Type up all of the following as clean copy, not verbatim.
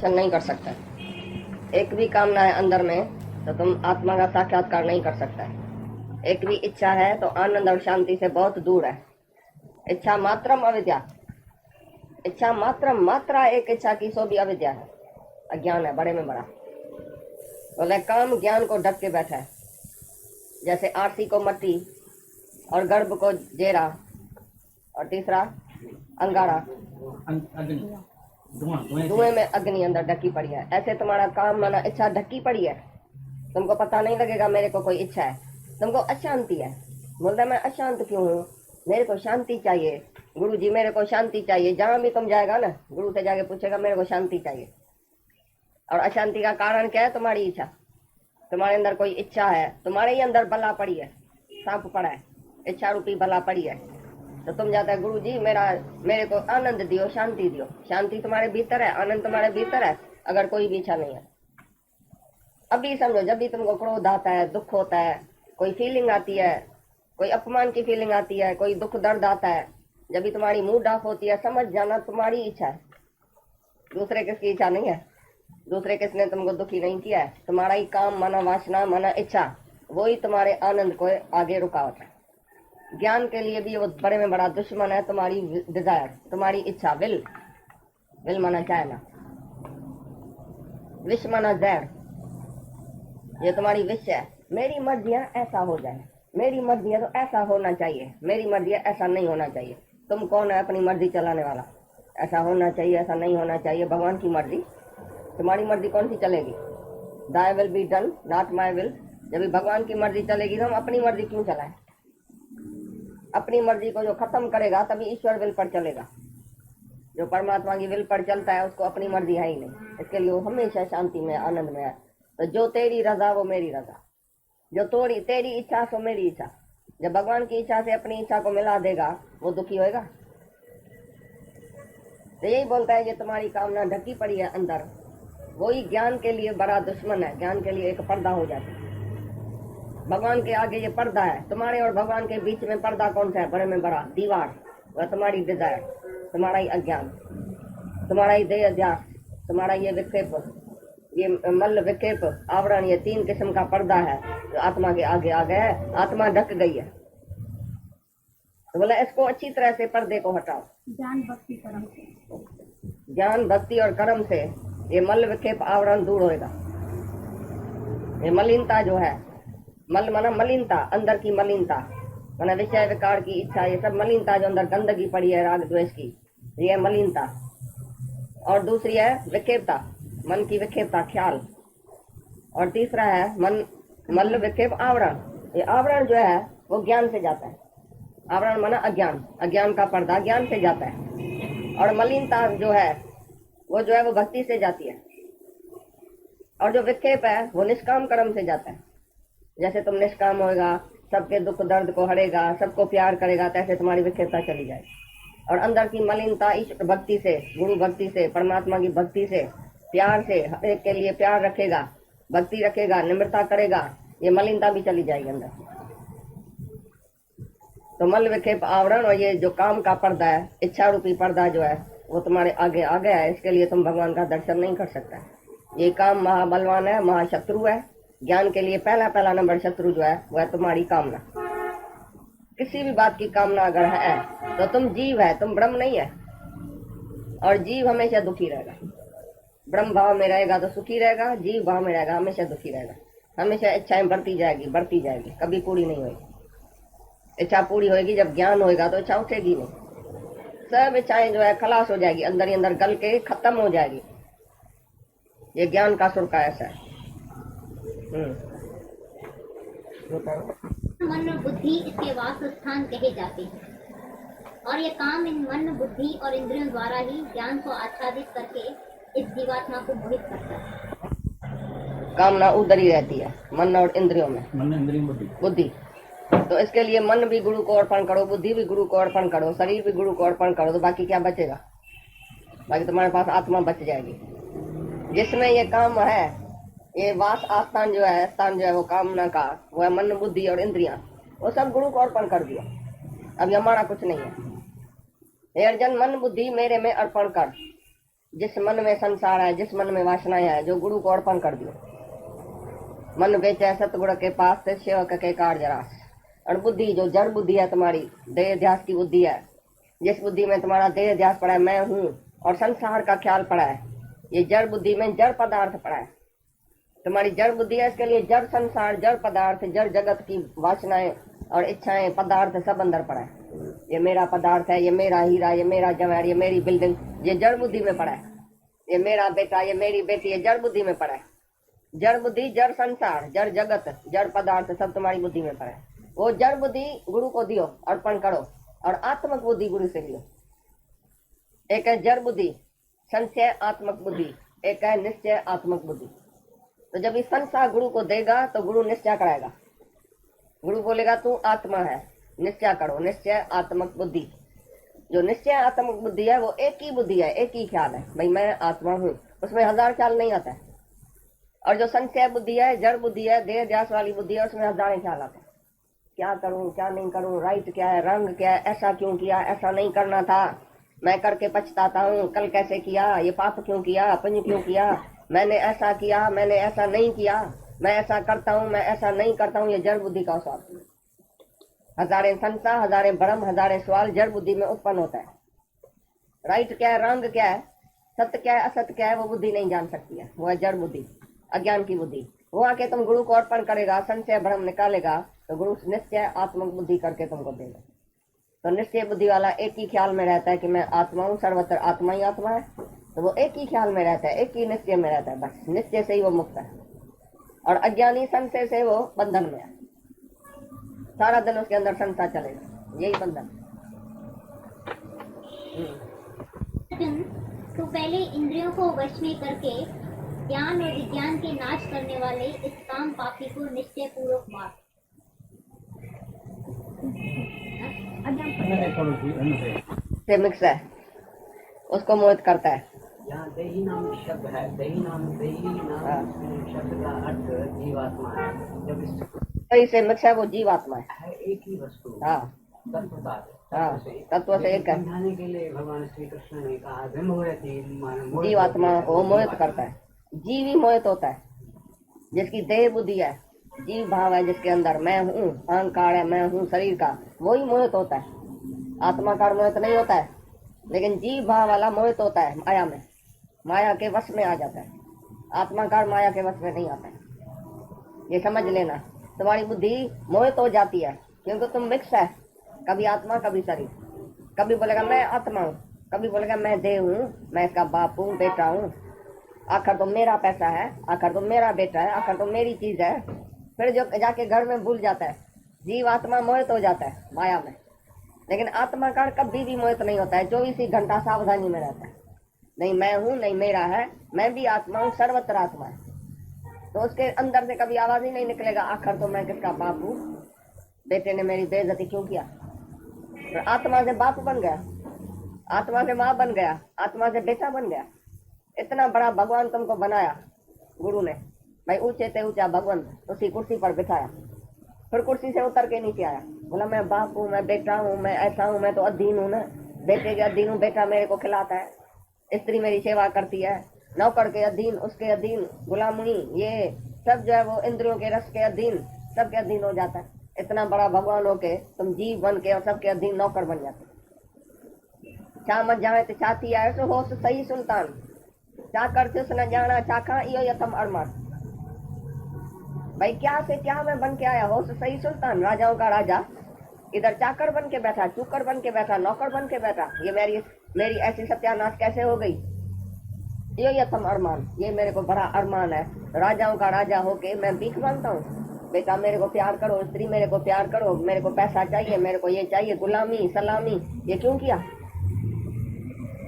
नहीं कर सकता। एक भी कामना है अंदर में तो तुम आत्मा का साक्षात्कार नहीं कर सकता है। एक भी इच्छा है तो आनंद और शांति से बहुत दूर है। इच्छा मात्रम अविद्या, इच्छा मात्रम, मात्रा एक इच्छा की सो भी अविद्या है, अज्ञान है बड़े में बड़ा। बोले काम ज्ञान को ढक के बैठा है, जैसे आरसी को मट्टी और गर्भ को जेरा और तीसरा अंगारा, धुएं में अग्नि अंदर ढकी पड़ी है। ऐसे तुम्हारा काम माना इच्छा ढकी पड़ी है, तुमको पता नहीं लगेगा मेरे को कोई इच्छा है। तुमको अशांति है, बोलता मैं अशांत क्यों हूँ, मेरे को शांति चाहिए। गुरु जी मेरे को शांति चाहिए। जहां भी तुम जाएगा ना, गुरु से जाके पूछेगा मेरे को शांति चाहिए। और अशांति का कारण क्या है? तुम्हारी इच्छा। तुम्हारे अंदर कोई इच्छा है, तुम्हारे ही अंदर बला पड़ी है, सांप पड़ा है, इच्छा रूपी बला पड़ी है। तो तुम जाता है गुरु जी मेरे को आनंद दियो, शांति दियो। शांति तुम्हारे भीतर है, आनंद तुम्हारे भीतर है, अगर कोई भी इच्छा नहीं है। अभी समझो, जब भी तुमको क्रोध आता है, दुख होता है, कोई फीलिंग आती है, कोई अपमान की फीलिंग आती है, कोई दुख दर्द आता है, जब भी तुम्हारी मूड ऑफ होती है, समझ जाना तुम्हारी इच्छा है, दूसरे किसकी इच्छा नहीं है। दूसरे किसने तुमको दुखी नहीं किया है। तुम्हारा ही काम माना वासना माना इच्छा, वो ही तुम्हारे आनंद को आगे रुकावट है। ज्ञान के लिए भी वो बड़े में बड़ा दुश्मन है तुम्हारी डिजायर, तुम्हारी इच्छा। विल माना चाहना, विश माना जहर, ये तुम्हारी विश है। मेरी मर्जी है ऐसा हो जाए, मेरी मर्जी है तो ऐसा होना चाहिए, मेरी मर्जी है ऐसा नहीं होना चाहिए। तुम कौन है अपनी मर्जी चलाने वाला? ऐसा होना चाहिए, ऐसा नहीं होना चाहिए, भगवान की मर्जी। तुम्हारी मर्जी कौन सी चलेगी? Thy will be done not my will. जब भगवान की मर्जी चलेगी तो हम अपनी मर्जी क्यों चलाएं? अपनी मर्जी को जो खत्म करेगा तभी ईश्वर विल पर चलेगा। जो परमात्मा की विल पर चलता है उसको अपनी मर्जी है ही नहीं, इसके लिए वो हमेशा शांति में आनंद में है। तो जो तेरी रजा वो मेरी रजा, जो तेरी इच्छा सो मेरी इच्छा। जब भगवान की इच्छा से अपनी इच्छा को मिला देगा वो दुखी होएगा? तो यही बोलता है, ये तुम्हारी कामना ढकी पड़ी है अंदर, वही ज्ञान के लिए बड़ा दुश्मन है। ज्ञान के लिए एक पर्दा हो जाता है। भगवान के आगे ये पर्दा है। तुम्हारे और भगवान के बीच में पर्दा कौन सा है? बड़े में बड़ा दीवार, वह तुम्हारी डिजायर, तुम्हारा ही अज्ञान, तुम्हारा ही देह अध्यास, तुम्हारा ये विक्षेप, ये मल्ल विक्षेप आवरण, ये 3 किस्म का पर्दा है जो आत्मा के आगे आ गया है। आत्मा ढक गई है, तो बोला इसको अच्छी तरह से पर्दे को हटाओ। ज्ञान भक्ति कर्म से, ज्ञान भक्ति और कर्म से ये मल विक्षेप आवरण दूर होएगा। ये मलिनता जो है, मल माना मलिनता, अंदर की मलिनता माना विषय विकार की इच्छा, ये सब मलिनता जो अंदर गंदगी पड़ी है राग द्वेष की, ये मलिनता। और दूसरी है विक्षेपता, मन की विक्षेपता ख्याल। और तीसरा है मन मल विक्षेप आवरण। ये आवरण जो है वो ज्ञान से जाता है। आवरण माना अज्ञान, अज्ञान का पर्दा ज्ञान से जाता है। और मलिनता जो है वो भक्ति से जाती है। और जो विक्षेप है वो निष्काम कर्म से जाता है। जैसे तुम निष्काम होएगा, सबके दुख दर्द को हरेगा, सबको प्यार करेगा, तैसे तुम्हारी विक्षेपता चली जाएगी। और अंदर की मलिनता ईश्वर भक्ति से, गुरु भक्ति से, परमात्मा की भक्ति से, प्यार से, हर एक के लिए प्यार रखेगा, भक्ति रखेगा, निम्रता करेगा, ये मलिनता भी चली जाएगी अंदर। तो मल विक्षेप आवरण और ये जो काम का पर्दा है, इच्छा रूपी पर्दा जो है वो तुम्हारे आगे आ गया है। इसके लिए तुम भगवान का दर्शन नहीं कर सकता। ये काम महाबलवान है, महाशत्रु है। ज्ञान के लिए पहला नंबर शत्रु जो है वो है तुम्हारी कामना। किसी भी बात की कामना अगर है तो तुम जीव है, तुम ब्रह्म नहीं है। और जीव हमेशा दुखी रहेगा। ब्रह्म भाव में रहेगा तो सुखी रहेगा, जीव भाव में रहेगा हमेशा दुखी रहेगा। हमेशा इच्छाएं बढ़ती जाएगी, कभी पूरी नहीं होगी। इच्छा पूरी होगी जब ज्ञान होएगा, तो इच्छा उठेगी नहीं। सब इच्छाएं जो है खलास हो जाएगी, अंदर ही अंदर गल के खत्म हो जाएगी। ये ज्ञान का सुर का ऐसा है। मन और बुद्धि इसके वास स्थान कहे जाते हैं, और ये काम इन मन बुद्धि और इंद्रियों द्वारा ही ज्ञान को आच्छादित करके इस जीवात्मा को मोहित करता है। कामना उधर ही रहती है, मन और इंद्रियों में, मन इंद्रियों बुद्धि। तो इसके लिए मन भी गुरु को अर्पण करो, बुद्धि भी गुरु को अर्पण करो, शरीर भी गुरु को अर्पण करो, तो बाकी क्या बचेगा? बाकी तुम्हारे पास आत्मा बच जाएगी। जिसमें ये काम है, ये वास आस्थान जो है, स्थान जो है वो कामना का, वो है मन बुद्धि और इंद्रियां, वो सब गुरु को अर्पण कर दिया। अब हमारा कुछ नहीं है। हे अर्जुन, मन बुद्धि मेरे में अर्पण कर। जिस मन में संसार है, जिस मन में वासनाएं है, जो गुरु को अर्पण कर दियो। मन बेचे सतगुरु के पास से सेवक के कार्य रास। और बुद्धि जो जड़ बुद्धि है तुम्हारी, देह ध्यास की बुद्धि है, जिस बुद्धि में तुम्हारा देह ध्यास पड़ा है, मैं हूँ और संसार का ख्याल पड़ा है, ये जड़ बुद्धि में जड़ पदार्थ पड़ा है। तुम्हारी जड़ बुद्धि है, इसके लिए जड़ संसार, जड़ पदार्थ, जड़ जगत की वासनाएं और इच्छाएं, पदार्थ सब अंदर पड़ा है। ये मेरा पदार्थ है, ये मेरा हीरा, ये मेरा जवाहर, ये मेरी बिल्डिंग, ये जड़ बुद्धि में पड़ा है। ये मेरा बेटा, ये मेरी बेटी, ये जड़ बुद्धि में पड़ा है। जड़ बुद्धि, जड़ संसार, जड़ जगत, जड़ पदार्थ सब तुम्हारी बुद्धि में पड़ा है। वो जड़ बुद्धि गुरु को दियो, अर्पण करो, और आत्मक बुद्धि गुरु से लियो। एक है जड़ बुद्धि, संशय आत्मक बुद्धि, एक है निश्चय आत्मक बुद्धि। तो जब इस संसार गुरु को देगा तो गुरु निश्चय कराएगा। गुरु बोलेगा तू आत्मा है, निश्चय करो, निश्चय आत्मक बुद्धि। जो निश्चय आत्मक बुद्धि है वो एक ही बुद्धि है, एक ही ख्याल है, भाई मैं आत्मा हूँ, उसमें हजार ख्याल नहीं आता है। और जो संशय बुद्धि है, जड़ बुद्धि है, देह ध्यास वाली बुद्धि है, उसमें हजारों ख्याल आते हैं। क्या करूं, क्या नहीं करूं, राइट क्या है, रंग क्या है, ऐसा क्यों किया, ऐसा नहीं करना था, मैं करके पछताता हूँ, कल कैसे किया, ये पाप क्यों किया, पुण्य क्यों किया, मैंने ऐसा किया, मैंने ऐसा नहीं किया, मैं ऐसा करता हूँ, मैं ऐसा नहीं करता हूँ। ये जड़ बुद्धि का स्वाद। हजारे संशय, हजारे भ्रम, हजारे सवाल जड़ बुद्धि में उत्पन्न होता है। राइट क्या है, रंग क्या है, सत्य क्या है, असत्य क्या है, वो बुद्धि नहीं जान सकती है। वो है जड़ बुद्धि, अज्ञान की बुद्धि। वो आके तुम गुरु को अर्पण करेगा, संशय भ्रम निकालेगा, तो गुरु निश्चय आत्मक बुद्धि करके तुमको देगा। तो निश्चय बुद्धि वाला एक ही ख्याल में रहता है कि मैं आत्मा हूँ, सर्वत्र आत्मा ही आत्मा है। तो वो एक ही ख्याल में रहता है, एक ही निश्चय में रहता है, बस निश्चय से ही वो मुक्त है। और अज्ञानी संशय से वो बंधन में है, सारा दिन उसके अंदर संशय चलेगा, यही बंधन। अर्जुन, तो पहले इंद्रियों को वश में करके ज्ञान और विज्ञान के नाश करने वाले इस काम पापी को निश्चय पूर्वक मार। से मिक्स है, उसको मोहित करता है। यहाँ देही नाम शब्द है, देही नाम शब्द का अर्थ जीवात्मा है। जब इस से मिक्स है, वो जीवात्मा है, एक ही वस्तु, हाँ तत्व से एक है। समझाने के लिए भगवान श्री कृष्ण ने कहा जीवात्मा को मोहित करता है। जीव ही मोहित होता है, जिसकी देह बुद्धि है, जीव भाव है जिसके अंदर, मैं हूँ, अहंकार है, मैं हूँ शरीर का, वही मोहित होता है। आत्मा का मोहित नहीं होता है, लेकिन जीव भाव वाला मोहित होता है माया में, माया के वश में आ जाता है। आत्मा का माया के वश में नहीं आता है, ये समझ लेना। तुम्हारी बुद्धि मोहित हो जाती है क्योंकि तुम मिक्स है, कभी आत्मा कभी शरीर। कभी बोलेगा मैं आत्मा हूँ, कभी बोलेगा मैं देह हूँ, मैं इसका बाप हूँ, बेटा हूँ, आखिर तो मेरा पैसा है, आखिर तो मेरा बेटा है, आखिर तो मेरी चीज है। फिर जो जाके घर में भूल जाता है, जीव आत्मा मोहित हो जाता है माया में। लेकिन आत्मा का कभी भी मोहित नहीं होता है, 24 घंटा सावधानी में रहता है, नहीं मैं हूँ, नहीं मेरा है, मैं भी आत्मा हूँ, सर्वत्र आत्मा है। तो उसके अंदर से कभी आवाज ही नहीं निकलेगा आखिर तो मैं किसका बाप हूँ, बेटे ने मेरी बेइज्जती क्यों किया। तो आत्मा से बाप बन गया, आत्मा से माँ बन गया, आत्मा से बेटा बन गया। इतना बड़ा भगवान तुमको बनाया गुरु ने, भाई ऊंचे से ऊंचा भगवंत उसी कुर्सी पर बिठाया, फिर कुर्सी से उतर के नीचे आया, बोला मैं बाप हूँ, मैं बेटा हूँ, मैं ऐसा हूँ, मैं तो अधीन हूँ ना, बेटे के अधीन हूँ, बेटा मेरे को खिलाता है, स्त्री मेरी सेवा करती है, नौकर के अधीन, उसके अधीन, गुलामी, ये सब जो है वो इंद्रियों के रस के अधीन, सबके अधीन हो जाता है। इतना बड़ा भगवान होके तुम जीव बन के और सबके अधीन नौकर बन जाते। छा मत जाए तो छाती आए सो हो सही सुल्तान, क्या करते न जाना चाखा यो यथम अरमान। भाई क्या से क्या मैं बन के आया, हो सही सुल्तान, राजाओं का राजा, इधर चाकर बन के बैठा, चुकर बन के बैठा, नौकर बन के बैठा, ये मेरी ऐसी सत्यानाश कैसे हो गई। यो यथम अरमान, ये मेरे को बड़ा अरमान है, राजाओं का राजा होके मैं भीख मांगता हूँ, बेटा मेरे को प्यार करो, स्त्री मेरे को प्यार करो, मेरे को पैसा चाहिए, मेरे को ये चाहिए, गुलामी सलामी, ये क्यों किया।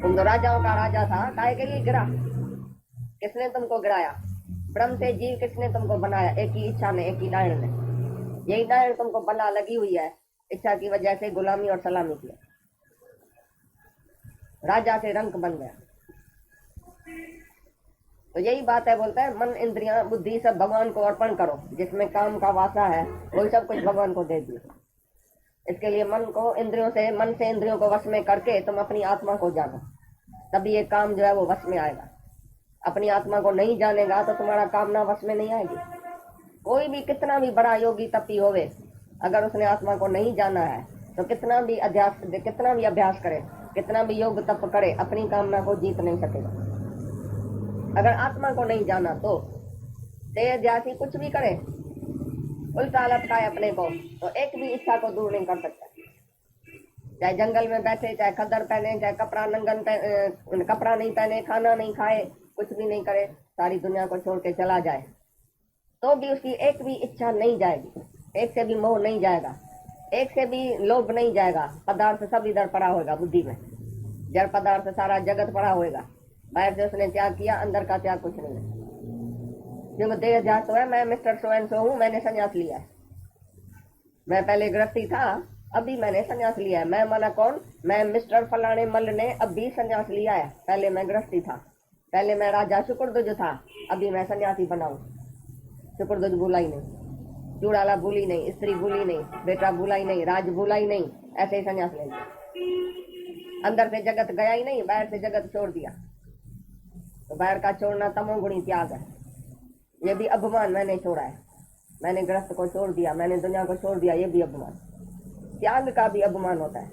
तुम तो राजाओं का राजा था, काहे के लिए गिरा, किसने तुमको गिराया, ब्रह्म से जीव किसने तुमको बनाया, एक ही इच्छा ने, एक ही डायन ने, यही डायन तुमको बला लगी हुई है, इच्छा की वजह से गुलामी और सलामी किया, राजा से रंक बन गया। तो यही बात है, बोलता है मन इंद्रियां बुद्धि सब भगवान को अर्पण करो, जिसमें काम का वासा है वही सब कुछ भगवान को दे दियो। इसके लिए मन को इंद्रियों से, मन से इंद्रियों को वश में करके तुम अपनी आत्मा को जानो, तभी ये काम जो है वो वश में आएगा। अपनी आत्मा को नहीं जानेगा तो तुम्हारा कामना वश में नहीं आएगी। कोई भी कितना भी बड़ा योगी तपी होवे, अगर उसने आत्मा को नहीं जाना है तो कितना भी अभ्यास करे, कितना भी योग तप करे, अपनी कामना को जीत नहीं सकेगा। अगर आत्मा को नहीं जाना तो देह ध्यासी कुछ भी करे, उल्टा लटकाए अपने को, तो एक भी इच्छा को दूर नहीं कर सकता। चाहे जंगल में बैठे, चाहे खद्दर पहने, चाहे कपड़ा नहीं पहने, खाना नहीं खाए, कुछ भी नहीं करे, सारी दुनिया को छोड़ के चला जाए, तो भी उसकी एक भी इच्छा नहीं जाएगी, एक से भी मोह नहीं जाएगा, एक से भी लोभ नहीं जाएगा। पदार्थ सब इधर पड़ा होगा बुद्धि में, जड़ पदार्थ सारा जगत पड़ा होगा। बाहर से उसने त्याग किया, अंदर का त्याग कुछ नहीं है। क्योंकि देह ध्यास तो है, मैं मिस्टर सो एंड सो हूँ, मैंने संन्यास लिया है। मैं पहले गृहस्थी था, अभी मैंने संन्यास लिया है। मैं माना कौन? मैं मिस्टर फलाने मल ने अभी संन्यास लिया है। पहले मैं गृहस्थी था, पहले मैं राजा शुक्रध्वज था, अभी मैं सन्यासी बनाऊं। शुक्रध्वज भूला ही नहीं, चूड़ाला भूली नहीं, स्त्री भूली नहीं, बेटा भूला ही नहीं, राज भूला ही नहीं, ऐसे ही संन्यास ले लिया। अंदर से जगत गया ही नहीं, बाहर से जगत छोड़ दिया। तो बाहर का छोड़ना तमोगुणी त्याग है। ये भी अभिमान मैंने छोड़ा है, मैंने गृहस्थ को छोड़ दिया, मैंने दुनिया को छोड़ दिया, ये भी अभिमान। त्याग का भी अभिमान होता है।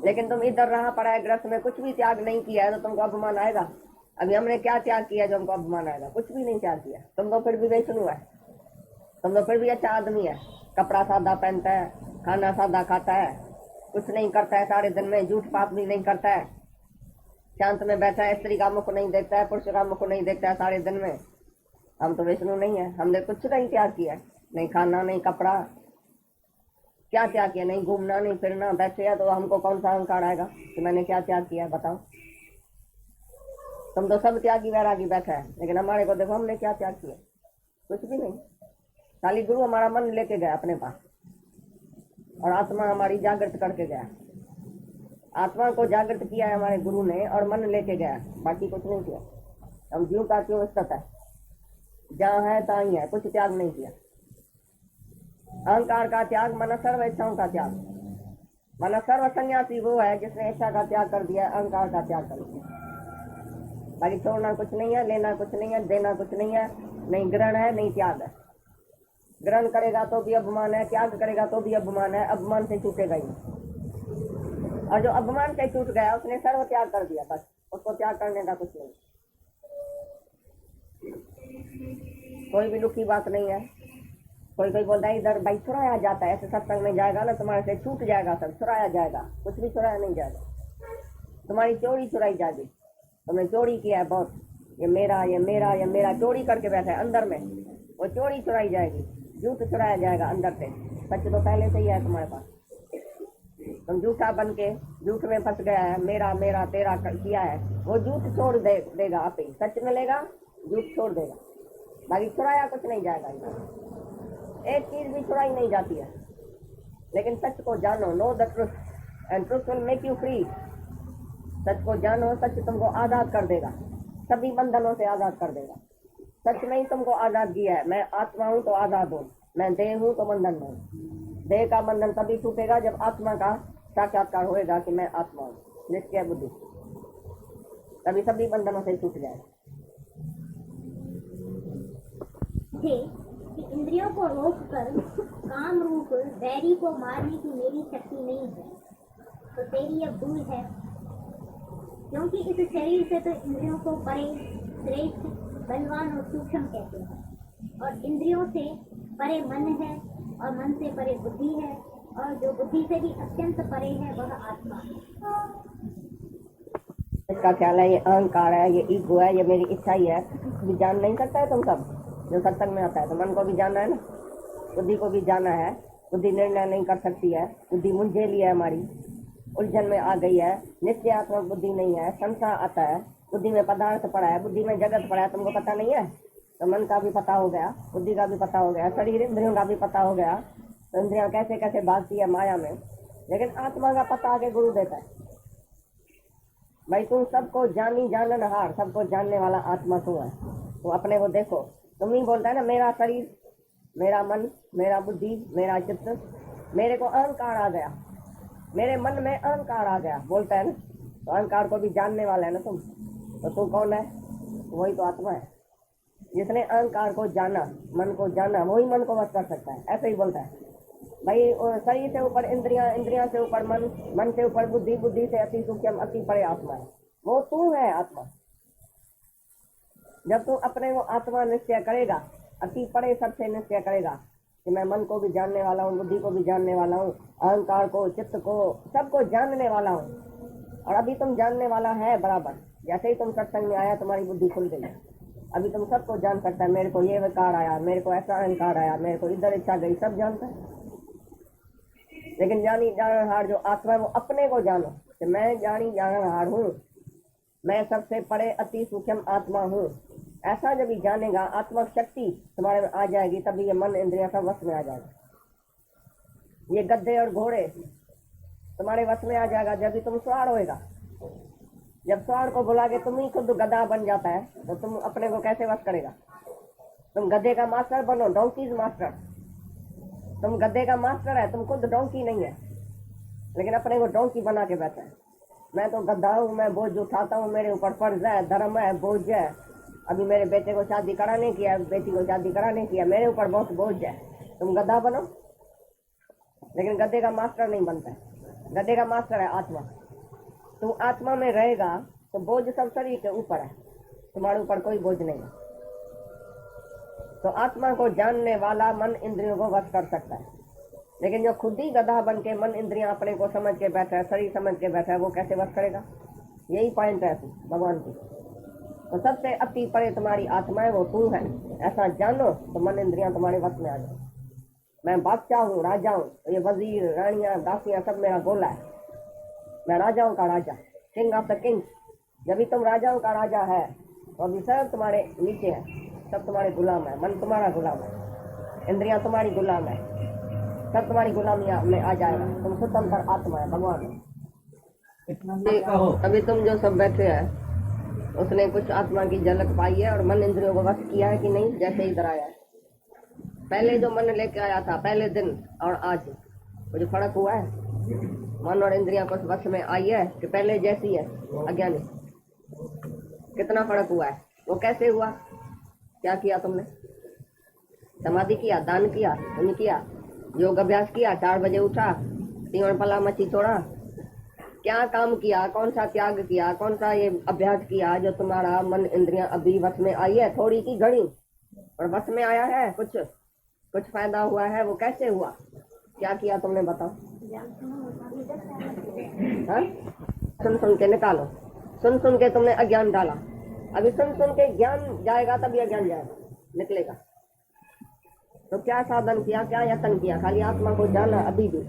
लेकिन तुम इधर रहा पड़ा है, गृहस्थ में कुछ भी त्याग नहीं किया है, तो तुमको अभिमान आएगा। अभी हमने क्या त्याग किया जो हमको अभिमान आएगा? कुछ भी नहीं त्याग किया। तुम तो फिर भी वैष्णु है, तुम तो फिर भी अच्छा आदमी है, कपड़ा सादा पहनता है, खाना सादा खाता है, कुछ नहीं करता है सारे दिन में, झूठ पाप भी नहीं करता है, शांत में बैठा है, स्त्री का मुख नहीं देखता है, पुरुष का मुख नहीं देखता है सारे दिन में। हम तो वैष्णु नहीं है, हमने कुछ नहीं त्याग किया, नहीं खाना, नहीं कपड़ा, क्या त्याग किया? नहीं घूमना, नहीं फिरना, बैठे है, तो हमको कौन सा अहंकार आएगा कि मैंने क्या त्याग किया? बताओ। तुम तो सब त्यागी वैरागी बैठा है, लेकिन हमारे को देखो हमने क्या त्याग किया? कुछ भी नहीं। खाली गुरु हमारा मन लेके गया अपने पास, और आत्मा हमारी जागृत करके गया। आत्मा को जागृत किया है हमारे गुरु ने, और मन लेके गया, बाकी कुछ नहीं किया। हम ज्यों का त्यों स्थित है, जहाँ है तहाँ ही है, कुछ त्याग नहीं किया। अहंकार का त्याग, मन सर्व इच्छाओं का त्याग। मन सर्व सन्यासी वो है जिसने इच्छा का त्याग कर दिया, अहंकार का त्याग कर दिया। बाकी छोड़ना कुछ नहीं है, लेना कुछ नहीं है, देना कुछ नहीं है, नहीं ग्रहण है, नहीं त्याग है। ग्रहण करेगा तो भी अभिमान है, त्याग करेगा तो भी अभिमान है, अभिमान से छूटेगा ही। और जो अभिमान से छूट गया उसने सर्व त्याग कर दिया, बस उसको त्याग करने का कुछ नहीं। कोई भी दुखी बात नहीं है। कोई बोलता है इधर भाई छुड़ाया जाता है, ऐसे सत्संग में जाएगा ना तुम्हारे से छूट जाएगा, सब छुड़ाया जाएगा। कुछ भी छुड़ाया नहीं जाएगा, तुम्हारी चोरी छुड़ाई जाएगी। तुमने चोरी किया है बहुत, ये मेरा, ये मेरा, ये मेरा, चोरी करके बैठा है अंदर में, वो चोरी छुड़ाई जाएगी, झूठ छुड़ाया जाएगा अंदर से। सच तो पहले से ही है तुम्हारे पास, तुम झूठा बन के झूठ में फंस गया है, मेरा मेरा तेरा किया है, वो झूठ छोड़ देगा आप ही। सच मिलेगा, झूठ छोड़ देगा, बाकी छुड़ाया कुछ नहीं जाएगा। एक चीज भी छुड़ाई नहीं जाती है। लेकिन सच को जानो, know the truth and truth will make you free. सच को जानो, सच तुमको आजाद कर देगा, सभी बंधनों से आजाद कर देगा। सच में ही तुमको आजाद किया है। मैं आत्मा हूँ तो आजाद हूँ, मैं देह हूँ तो बंधन में हूँ। देह का बंधन तभी छूटेगा जब आत्मा का साक्षात्कार होएगा कि मैं आत्मा हूँ, निश्चय बुद्धि, तभी सभी बंधनों से छूट जाए। कि इंद्रियों को रोककर काम रूप वैरी को मारने की मेरी शक्ति नहीं है, तो तेरी यह भूल है। क्योंकि इस शरीर से तो इंद्रियों को परे, श्रेष्ठ, बलवान और सूक्ष्म कहते हैं, और इंद्रियों से परे मन है, और मन से परे बुद्धि है, और जो बुद्धि से भी अत्यंत परे है वह आत्मा है। इसका ख्याल है ये अहंकार है, ये ईगो है, ये मेरी इच्छा ही है, भी जान नहीं सकता है तुम सब। जो सत्संग में आता है तो मन को भी जाना है ना, बुद्धि को भी जाना है। बुद्धि निर्णय नहीं कर सकती है, बुद्धि मुझे लिया है, हमारी उलझन में आ गई है। निश्चयात्मक बुद्धि नहीं है, संशय आता है, बुद्धि में पदार्थ पड़ा है, बुद्धि में जगत पड़ा है, तुमको पता नहीं है। तो मन का भी पता हो गया, बुद्धि का भी पता हो गया, शरीर इंद्रियों का भी पता हो गया, तो इंद्रियां कैसे कैसे भागती है माया में। लेकिन आत्मा का पता आगे गुरु देता है, भाई तुम सबको जानी जाननहार, सबको जानने वाला आत्मा तू है। तुम अपने को देखो, तुम ही बोलता है ना मेरा शरीर, मेरा मन, मेरा बुद्धि, मेरा चित्त, मेरे को अहंकार आ गया, मेरे मन में अहंकार आ गया, बोलता है ना। तो अहंकार को भी जानने वाला है ना तुम, तो तू कौन है? वही तो आत्मा है। जिसने अहंकार को जाना, मन को जाना, वही मन को वश कर सकता है। ऐसे ही बोलता है भाई, शरीर से ऊपर इंद्रियां, इंद्रियां से ऊपर मन, मन से ऊपर बुद्धि, बुद्धि से अति सूक्ष्म, अति परे आत्मा है। वो तू है आत्मा। जब तू अपने वो आत्मा निश्चय करेगा, अति परे सबसे निश्चय करेगा कि मैं मन को भी जानने वाला हूँ, बुद्धि को भी जानने वाला हूँ, अहंकार को, चित्त को, सबको जानने वाला हूँ। और अभी तुम जानने वाला है बराबर। जैसे ही तुम सत्संग में आया तुम्हारी बुद्धि खुल गई। अभी तुम सबको जान सकता है, मेरे को ये विकार आया, मेरे को ऐसा अहंकार आया, मेरे को इधर इच्छा गई, सब जानता है। लेकिन जानी जानहार जो आत्मा है वो अपने को जानो कि मैं जानी जानहार हूँ, मैं सबसे परे अति सूक्ष्म आत्मा हूँ। ऐसा जब ही जानेगा, आत्मक शक्ति तुम्हारे में आ जाएगी, तभी ये मन इंद्रिया सब वश में आ जाएगा। ये गद्दे और घोड़े तुम्हारे वश में आ जाएगा जब भी तुम सवार होएगा। जब सवार को बुला के तुम ही खुद गधा बन जाता है तो तुम अपने को कैसे वश करेगा? तुम गधे का मास्टर बनो, डोंकीज मास्टर। तुम गधे का मास्टर है, तुम खुद डोंकी नहीं है, लेकिन अपने को डोंकी बना के बैठा है। मैं तो गधा हूँ, मैं बोझ उठाता हूँ, मेरे ऊपर फर्ज है, धर्म है, बोझ है। अभी मेरे बेटे को शादी कराने की है, बेटी को शादी कराने की है, मेरे ऊपर बहुत बोझ है। तुम गधा बनो, लेकिन गधे का मास्टर नहीं बनता है। गधे का मास्टर है आत्मा। तू आत्मा में रहेगा तो बोझ सब शरीर के ऊपर है, तुम्हारे ऊपर कोई बोझ नहीं है। तो आत्मा को जानने वाला मन इंद्रियों को वश कर सकता है। लेकिन जो खुद ही गधा बन के मन इंद्रियां अपने को समझ के बैठा है, शरीर समझ के बैठा है, वो कैसे वश करेगा? यही पॉइंट है भगवान की। तो सबसे अति परे तुम्हारी आत्मा है, वो तू है। ऐसा जानो तो मन इंद्रियां तुम्हारे वश में आ जाए। मैं बादशाह हूँ, राजा हूँ, तो ये वजीर, रानियां, दासियां सब मेरा गोला है। मैं राजाओं का राजा, किंग ऑफ द किंग। जब भी तुम राजाओं का राजा है तो अभी सब तुम्हारे नीचे है, सब तुम्हारे गुलाम है। मन तुम्हारा गुलाम है, इंद्रियां तुम्हारी गुलाम है, सब तुम्हारी गुलामियां में आ जाएगा। तुम स्वतंत्र आत्मा है, भगवान है। अभी तुम जो सब बैठे हैं, उसने कुछ आत्मा की झलक पाई है और मन इंद्रियों को वश किया है कि नहीं? जैसे इधर आया है, पहले जो मन लेके आया था पहले दिन और आज वो जो फर्क हुआ है, मन और इंद्रियां कुछ वश में आई है कि पहले जैसी है अज्ञानी? कितना फर्क हुआ है? वो कैसे हुआ? क्या किया तुमने? समाधि किया, दान किया, पुण्य किया, योग अभ्यास किया, 4 बजे उठा, 3 पला मच्छी छोड़ा, क्या काम किया? कौन सा त्याग किया? कौन सा ये अभ्यास किया जो तुम्हारा मन इंद्रियां अभी वश में आई है? थोड़ी की घड़ी और वश में आया है, कुछ फायदा हुआ है? वो कैसे हुआ? क्या किया तुमने बताओ? हाँ? सुन के निकालो। सुन के तुमने अज्ञान डाला। अभी सुन के ज्ञान जाएगा तभी अज्ञान जाएगा, निकलेगा। तो क्या साधन किया, क्या यत्न किया? खाली आत्मा को जाना अभी भी,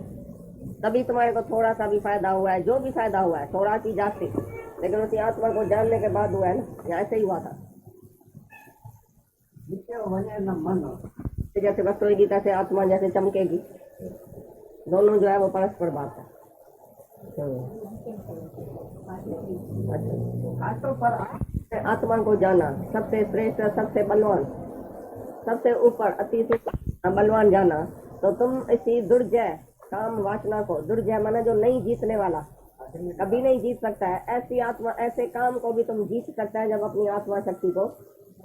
तभी तुम्हारे को थोड़ा सा भी फायदा हुआ है। जो भी फायदा हुआ है थोड़ा सी जास्ती, लेकिन उसी आत्मा को जानने के बाद हुआ है ना। ऐसे ही हुआ था। जैसे बस होगी तैसे आत्मा जैसे चमकेगी। दोनों जो है वो परस्पर बात है। आत्मा को जाना, सबसे श्रेष्ठ, सबसे बलवान, सबसे ऊपर, अति बलवान जाना, तो तुम इसी दुर्जय काम वासना को, दुर्जय माना जो नहीं जीतने वाला, कभी नहीं जीत सकता है, ऐसी आत्मा, ऐसे काम को भी तुम जीत सकता है जब अपनी आत्मा शक्ति को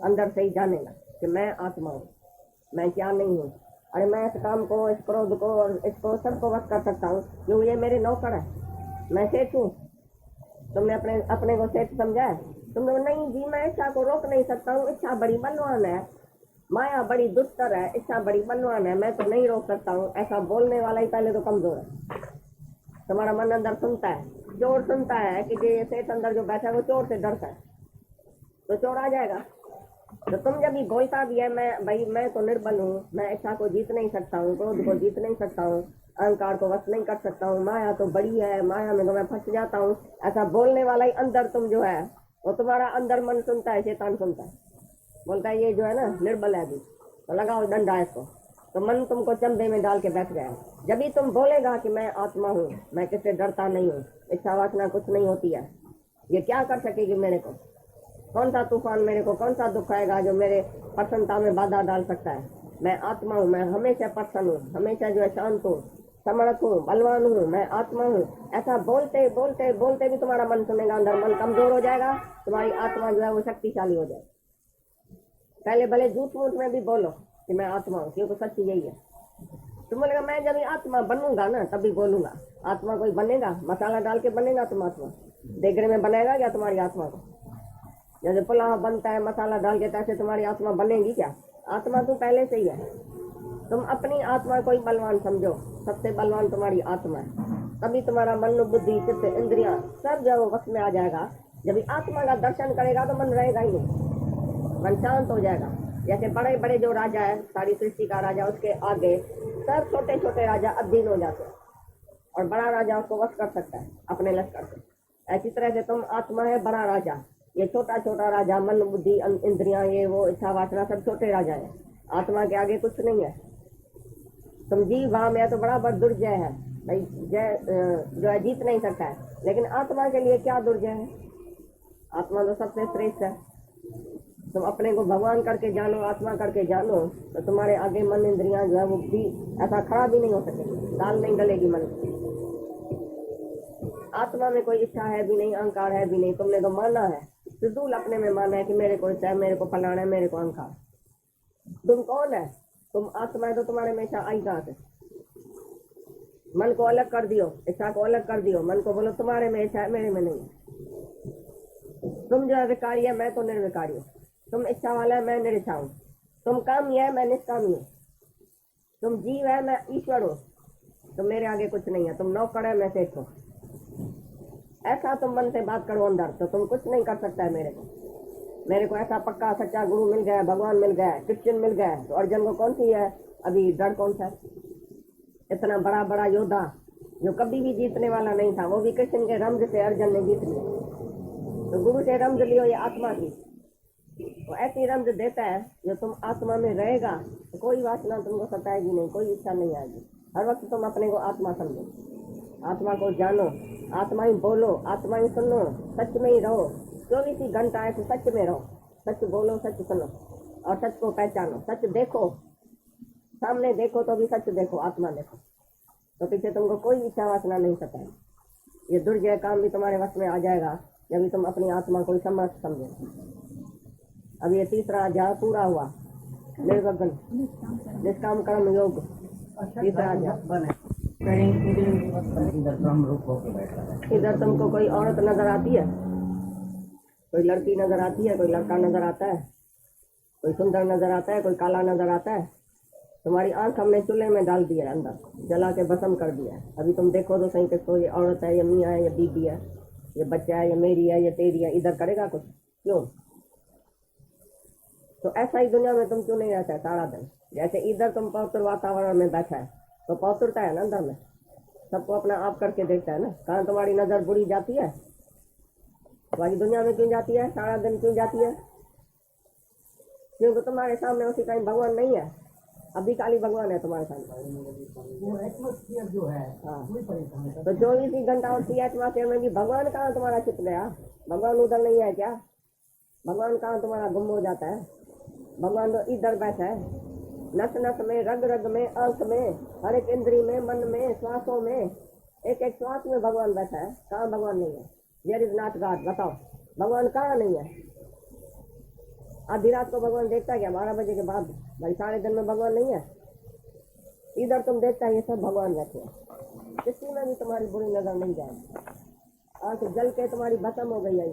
अंदर से ही जानेगा कि मैं आत्मा हूँ, मैं क्या नहीं हूँ। अरे मैं इस काम को, इस क्रोध को और इसको सबको वश कर सकता हूँ, क्यों? ये मेरे नौकर है, मैं सेठ हूँ। तुमने अपने को सेठ समझा है? तुमने नहीं जी, मैं इच्छा को रोक नहीं सकता हूँ, इच्छा बड़ी बलवान है, माया बड़ी दुष्टर है, इच्छा बड़ी बलवान है, मैं तो नहीं रोक सकता हूँ। ऐसा बोलने वाला ही पहले तो कमजोर है। तुम्हारा मन अंदर सुनता है, चोर सुनता है कि ये सेठ अंदर जो बैठा है वो चोर से डरता है, तो चोर आ जाएगा। तो तुम जब भी बोलता भी है मैं तो निर्बल हूँ, मैं इच्छा को जीत नहीं सकता हूँ, क्रोध को जीत नहीं सकता हूँ, अहंकार को वश नहीं कर सकता हूँ, माया तो बड़ी है, माया में तो मैं फंस जाता हूँ, ऐसा बोलने वाला ही अंदर तुम जो है वो तुम्हारा अंदर मन सुनता है, शैतान सुनता है, बोलता है ये जो है ना निर्बल है अभी, तो लगाओ डंडा इसको। तो मन तुमको चंबे में डाल के बैठ गया। जब भी तुम बोलेगा कि मैं आत्मा हूँ, मैं किससे डरता नहीं हूँ, इच्छा वासना कुछ नहीं होती है, ये क्या कर सकेगी मेरे को? कौन सा तूफान मेरे को, कौन सा दुख आएगा जो मेरे प्रसन्नता में बाधा डाल सकता है? मैं आत्मा हूँ, मैं हमेशा प्रसन्न हूँ, हमेशा जो है शांत हूँ, समर्थ हूँ, बलवान हूँ, मैं आत्मा हूँ, ऐसा बोलते बोलते बोलते भी तुम्हारा मन सुनेगा, अंदर मन कमजोर हो जाएगा, तुम्हारी आत्मा जो है वो शक्तिशाली हो जाएगी। पहले भले झूठ मूठ में भी बोलो कि मैं आत्मा हूँ, क्योंकि सच यही है। तुम बोलेगा मैं जब आत्मा बनूंगा ना तभी बोलूंगा। आत्मा कोई बनेगा? मसाला डाल के बनेगा तुम आत्मा? देगरे में बनाएगा क्या तुम्हारी आत्मा को? जैसे पुलाव बनता है मसाला डाल के, तैसे तुम्हारी आत्मा बनेगी क्या? आत्मा तो पहले से ही है। तुम अपनी आत्मा को ही बलवान समझो, सबसे बलवान तुम्हारी आत्मा है। तभी तुम्हारा मन, बुद्धि, चित्त, इंद्रियां सब जब वक्त में आ जाएगा। जब आत्मा का दर्शन करेगा तो मन रहेगा ही नहीं, मन शांत हो जाएगा। जैसे बड़े बड़े जो राजा है, सारी सृष्टि का राजा, उसके आगे सब छोटे छोटे राजा अधीन हो जाते हैं, और बड़ा राजा उसको वश कर सकता है अपने लश्कर से। ऐसी तरह से तुम आत्मा है बड़ा राजा, ये छोटा छोटा राजा, मन, बुद्धि, इंद्रियां, ये वो, इच्छा, वासना, सब छोटे राजा है। आत्मा के आगे कुछ नहीं है। तुम जीव भाव में तो बड़ा बड़ा दुर्जय है भाई, जय जो है जीत नहीं सकता है, लेकिन आत्मा के लिए क्या दुर्जय है? आत्मा तो सबसे श्रेष्ठ है। तुम अपने को भगवान करके जानो, आत्मा करके जानो, तो तुम्हारे आगे मन, इंद्रियां जो है वो भी ऐसा खड़ा भी नहीं हो सकेगी, दाल नहीं गलेगी मन की। आत्मा में कोई इच्छा है भी नहीं, अहंकार है भी नहीं। तुमने तो माना है, फिजूल अपने में माना है कि मेरे को इच्छा है, मेरे को फलाना है, मेरे को अहंकार। तुम कौन है? तुम आत्मा है तो तुम्हारे में इच्छा आई कहाँ से? मन को अलग कर दियो, इच्छा को अलग कर दियो, मन को बोलो तुम्हारे में इच्छा है, मेरे में नहीं है। तुम जो है विकारी है, मैं तो निर्विकारी हूँ। तुम इच्छा वाला है, मैं निरिच्छा हूँ। तुम कामी है, मैं निष्कामी हूँ। तुम जीव है, मैं ईश्वर हूँ। तुम मेरे आगे कुछ नहीं है। तुम नौकर है, मैं सेठ हूँ। ऐसा तुम मन से बात करो अंदर, तो तुम कुछ नहीं कर सकता है मेरे को ऐसा पक्का सच्चा गुरु मिल गया, भगवान मिल गया, क्रिश्चियन मिल गया। तो अर्जुन को कौन सी है अभी डर, कौन सा है? इतना बड़ा बड़ा योद्धा जो कभी भी जीतने वाला नहीं था, वो भी कृष्ण के रमज से अर्जुन ने जीत लिया। तो गुरु से रमज लियो, ये आत्मा की वो ऐसी रमज देता है जो तुम आत्मा में रहेगा तो कोई वासना तुमको सताएगी नहीं, कोई इच्छा नहीं आएगी। हर वक्त तुम अपने को आत्मा समझो, आत्मा को जानो, आत्मा ही बोलो, आत्मा ही सुनो, सच में ही रहो। 24 ही घंटा ऐसे सच में रहो, सच बोलो, सच सुनो और सच को पहचानो। सच देखो, सामने देखो तो भी सच देखो, आत्मा देखो, तो पीछे तुमको कोई इच्छा वासना नहीं सताएगी। ये दुर्जय काम भी तुम्हारे वश में आ जाएगा जब भी तुम अपनी आत्मा को समर्थ समझो। अब ये तीसरा अध्याय पूरा हुआ, निर्विघ्न निष्काम कर्म योग। तीसरा अध्याय। इधर ब्रह्म रूप होकर बैठा है। इधर तुमको कोई औरत नजर आती है, कोई लड़की नजर आती है, कोई लड़का नजर आता है, कोई सुंदर नजर आता है, कोई काला नजर आता है। तुम्हारी आंख हमने चूल्हे में डाल दिया है, अंदर जला के भस्म कर दिया है। अभी तुम देखो तो सही किसको, ये औरत है, ये मियाँ है, ये बीबी है, ये बच्चा है, ये मेरी है, ये तेरी है। इधर करेगा कुछ? क्यों? तो ऐसा ही दुनिया में तुम क्यों नहीं रहता है सारा दिन? जैसे इधर तुम पवित्र वातावरण में बैठा है तो पवित्रता है ना अंदर में, सबको अपना आप करके देखता है ना। कहाँ तुम्हारी नजर बुरी जाती है? तुम्हारी दुनिया में क्यों जाती है सारा दिन? क्यों जाती है? क्योंकि तुम्हारे सामने उसी टाइम भगवान नहीं है। अभी खाली भगवान है तुम्हारे सामने, वो एटमॉस्फेयर जो है हाँ। वही परेशान है। तो 24 ही घंटा उसी एटमॉस्फेयर में भी भगवान कहाँ तुम्हारा चित गया? भगवान उधर नहीं है क्या? भगवान कहाँ तुम्हारा गुम हो जाता है? भगवान तो इधर बैठा है, नस नस में, रग रग में, आंख में, हर एक इंद्री में, मन में, श्वासों में, एक एक श्वास में भगवान बैठा है। कहाँ भगवान नहीं है? Where is not God? बताओ भगवान कहाँ नहीं है? आधी रात को भगवान देखता है क्या? 12 बजे के बाद? भाई सारे दिन में भगवान नहीं है। इधर तुम देखता है ये सब भगवान बैठे हैं, किसी में भी तुम्हारी बुरी नजर नहीं जाएगी। आंख जल के तुम्हारी भस्म हो गई है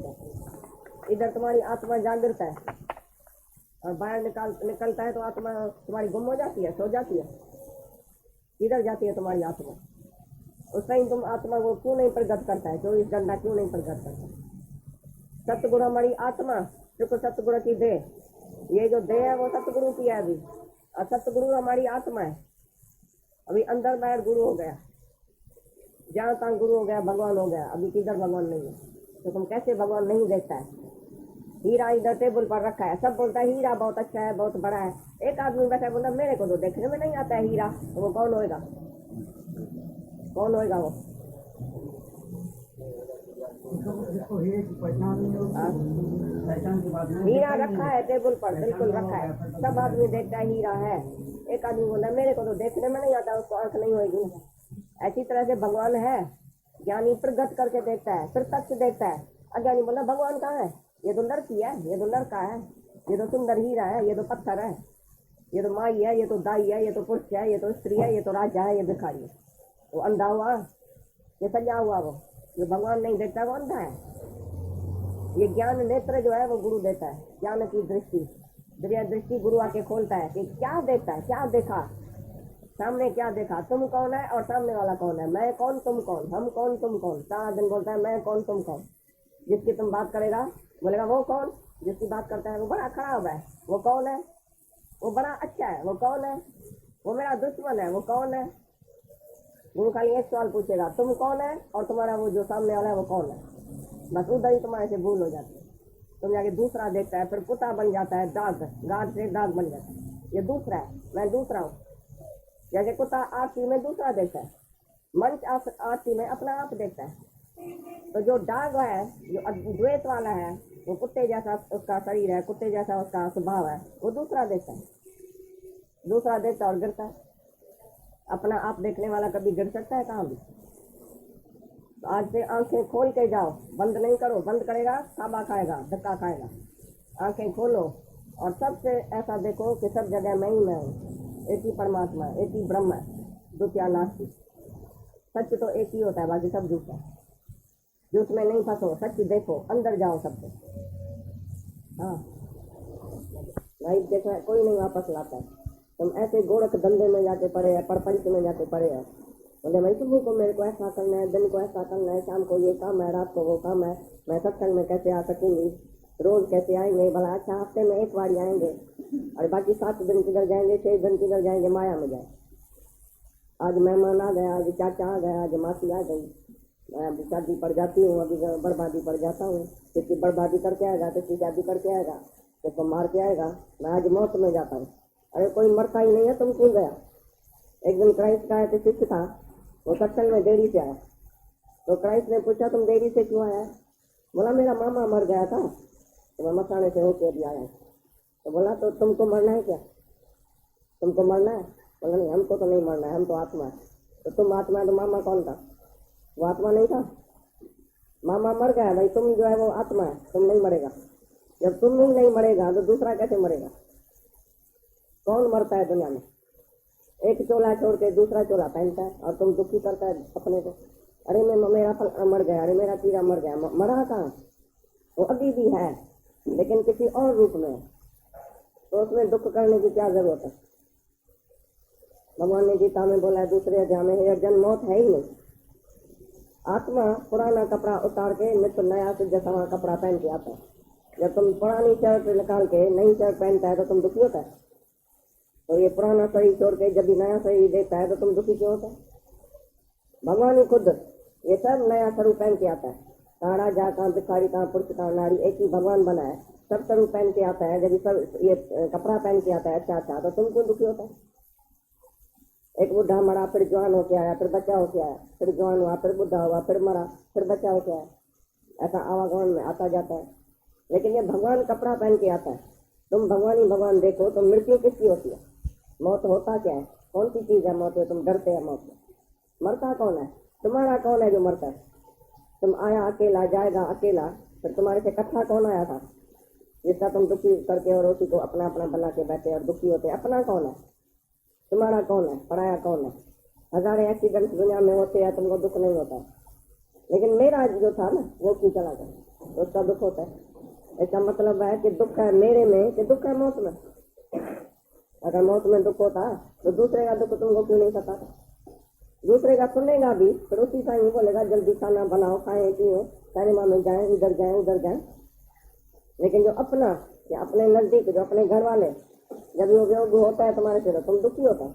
इधर तुम्हारी आत्मा जागृत है, और बाहर निकलता है तो आत्मा तुम्हारी गुम हो जाती है, सो जाती है। किधर जाती है तुम्हारी आत्मा? उस टाइम तुम आत्मा को क्यों नहीं प्रकट करता है? 24 घंटा क्यों नहीं प्रकट करता? सतगुरु हमारी आत्मा, शुक्र सतगुरु की देह, ये जो देह है वो सतगुरु की है अभी, और सतगुरु हमारी आत्मा है। अभी अंदर बाहर गुरु हो गया, जहाँ तक गुरु हो गया, भगवान हो गया। अभी किधर भगवान नहीं है, तो तुम कैसे भगवान नहीं देखता है? हीरा इधर टेबल पर रखा है, सब बोलता है हीरा बहुत अच्छा है, बहुत बड़ा है। एक आदमी बैठा है बोलता मेरे को तो देखने में नहीं आता है हीरा, तो वो कौन होएगा? कौन होएगा वो? जिसको हीरे की पहचान नहीं होती, पहचान की बात नहीं। हीरा रखा है टेबल पर, बिल्कुल रखा है, सब आदमी देखता है हीरा है। एक आदमी बोला मेरे को तो देखने में नहीं आता, उसको आंख नहीं होगी। ऐसी तरह से भगवान है, ज्ञानी प्रगट करके देखता है, प्रत्यक्ष देखता है। अज्ञानी बोला भगवान कहाँ है, ये तो लड़की है, ये तो लड़का है, ये तो सुंदर हीरा है, ये तो पत्थर है, ये तो माई है, ये तो दाई है, ये तो पुरुष है, ये तो स्त्री है, ये तो राजा है, ये भिखारी है। वो अंधा हुआ, ये सजा हुआ, वो जो भगवान नहीं देखता वो अंधा है। ये ज्ञान नेत्र जो है वो गुरु देता है, ज्ञान की दृष्टि, दिव्य दृष्टि गुरु आके खोलता है कि क्या देखता है, क्या देखा, सामने क्या देखा, तुम कौन है और सामने वाला कौन है, मैं कौन तुम कौन, हम कौन तुम कौन। सारा दिन बोलता है मैं कौन तुम कौन। जिसकी तुम बात करेगा बोलेगा वो कौन, जिसकी बात करता है वो बड़ा खराब है, वो कौन है, वो बड़ा अच्छा है, वो कौन है, वो मेरा दुश्मन है, वो कौन है। गुरु खाली एक सवाल पूछेगा, तुम कौन है, और तुम्हारा वो जो सामने वाला है वो कौन है। बस उधर ही तुम्हारे से भूल हो जाती है। तुम जाके दूसरा देखता है, फिर कुत्ता बन जाता है, दाग, गाद से दाग बन जाता है, ये दूसरा है, मैं दूसरा हूँ। जैसे कुत्ता आरती में दूसरा देखता है, मंच आरती में अपना आप देखता है। तो जो दाग है, जो द्वैत वाला है, वो कुत्ते जैसा उसका शरीर है, कुत्ते जैसा उसका स्वभाव है, वो दूसरा देखता है। दूसरा देखता और गिरता है। अपना आप देखने वाला कभी गिर सकता है कहाँ भी। तो आज से आंखें खोल के जाओ, बंद नहीं करो, बंद करेगा खाबा खाएगा, धक्का खाएगा। आंखें खोलो और सबसे ऐसा देखो कि सब जगह मैं ही मैं हूँ, एक ही परमात्मा, एक ही ब्रह्म है, द्वितीय नास्ति। सच तो एक ही होता है, बाकी सब झूठ है। झूठ में नहीं फंसो, सच देखो, अंदर जाओ सबसे। हाँ भाई देखो, कोई नहीं वापस लाता है। तुम ऐसे गोरख धंधे में जाके पड़े है, परपंच में जाके पड़े है, बोले भाई तुम को मेरे को ऐसा करना है, दिन को ऐसा करना है, शाम को ये काम है, रात को वो काम है, मैं सत्संग में कैसे आ सकूंगी, रोज कैसे आएंगे भला। अच्छा हफ्ते में एक बार आएंगे और बाकी 7 दिन किधर जाएंगे, 6 दिन किधर जाएंगे, माया में जाए। आज मेहमान आ गया, आज चाचा आ गया, आज मासी आ गई, मैं अभी शादी पड़ जाती हूँ, अभी बर्बादी पड़ जाता हूँ। किसकी बर्बादी करके आएगा, किसकी शादी करके आएगा, किसको मार के आएगा। मैं आज मौत में जाता हूँ। अरे कोई मरता ही नहीं है, तुम क्यों गया। एक दिन क्राइस्ट का एक शिष्य था, वो सत्संग में देरी से आया। तो क्राइस्ट ने पूछा तुम देरी से क्यों आया। बोला मेरा मामा मर गया था, तो मैं मसाने से होके अभी आया। तो बोला तो तुमको मरना है क्या, तुमको मरना है। बोला नहीं, हमको तो नहीं मरना है, हम तो आत्मा है। तो तुम आत्मा है तो मामा कौन था, वो आत्मा नहीं था। मामा मर गया भाई, तुम जो है वो आत्मा है, तुम नहीं मरेगा। जब तुम ही नहीं मरेगा तो दूसरा कैसे मरेगा। कौन मरता है दुनिया में, एक चोला छोड़ के दूसरा चोला पहनता है और तुम दुखी करता है अपने को। अरे मैं मेरा मर गया, अरे मेरा कीड़ा मर गया। मरा कहाँ, वो अभी भी है लेकिन किसी और रूप में है, तो उसमें दुख करने की क्या जरूरत है। भगवान ने गीता में बोला है दूसरे अध्याय में, यह जन्म मौत है ही नहीं। आत्मा पुराना कपड़ा उतार के नित्य नया से जैसा कपड़ा पहन के आता है। जब तुम पुरानी शर्ट निकाल के नई शर्ट पहनता है तो तुम दुखी होता है। तो ये पुराना शरीर छोड़ के जब भी नया शरीर देखता है तो तुम दुखी क्यों होता है। भगवान ही खुद ये सब नया स्वरूप पहन के आता है। कहाँ राजा, कहाँ भिखारी, कहाँ पुरुष, कहाँ नारी, एक ही भगवान बना है, सब स्वरूप पहन के आता है। जब सब ये कपड़ा पहन के आता है अच्छा, तो तुम क्यों दुखी होता है। एक बुढ़ा मरा, फिर जवान होके आया, फिर बच्चा होके आया, फिर जवान हुआ, फिर बुढ़ा हुआ, फिर मरा, फिर बच्चा होके आया। ऐसा आवागमन में आता जाता है। लेकिन ये भगवान कपड़ा पहन के आता है। तुम भगवान ही भगवान देखो तो मृत्यु किसकी होती है, मौत होता क्या है, कौन सी चीज है मौत है। तुम डरते हैं मौत से। मरता कौन है, तुम्हारा कौन है जो मरता है। तुम आया अकेला, जाएगा अकेला, फिर तुम्हारे से इकट्ठा कौन आया था जिसका तुम दुखी करके और उसी को अपना अपना बना के बैठे और दुखी होते। अपना कौन है, तुम्हारा कौन है, पराया कौन है। हजारों एक्सीडेंट दुनिया में होते हैं, तुमको दुख नहीं होता है। लेकिन मेरा जो था ना वो क्यों चला गया, तो उसका दुख होता है। इसका मतलब है कि दुख है मेरे में कि दुख है मौत में। अगर मौत में दुख होता तो दूसरे का दुख तुमको क्यों नहीं सताता। दूसरे का सुनेगा भी, फिर उसी का ही बोलेगा जल्दी खाना बनाओ, खाएं पिए, सिनेमा में जाएं, इधर जाएं उधर जाएं। लेकिन जो अपना या अपने नजदीक, जो अपने घर वाले, जब वो वियोग होता है तुम्हारे से, तुम दुखी होता है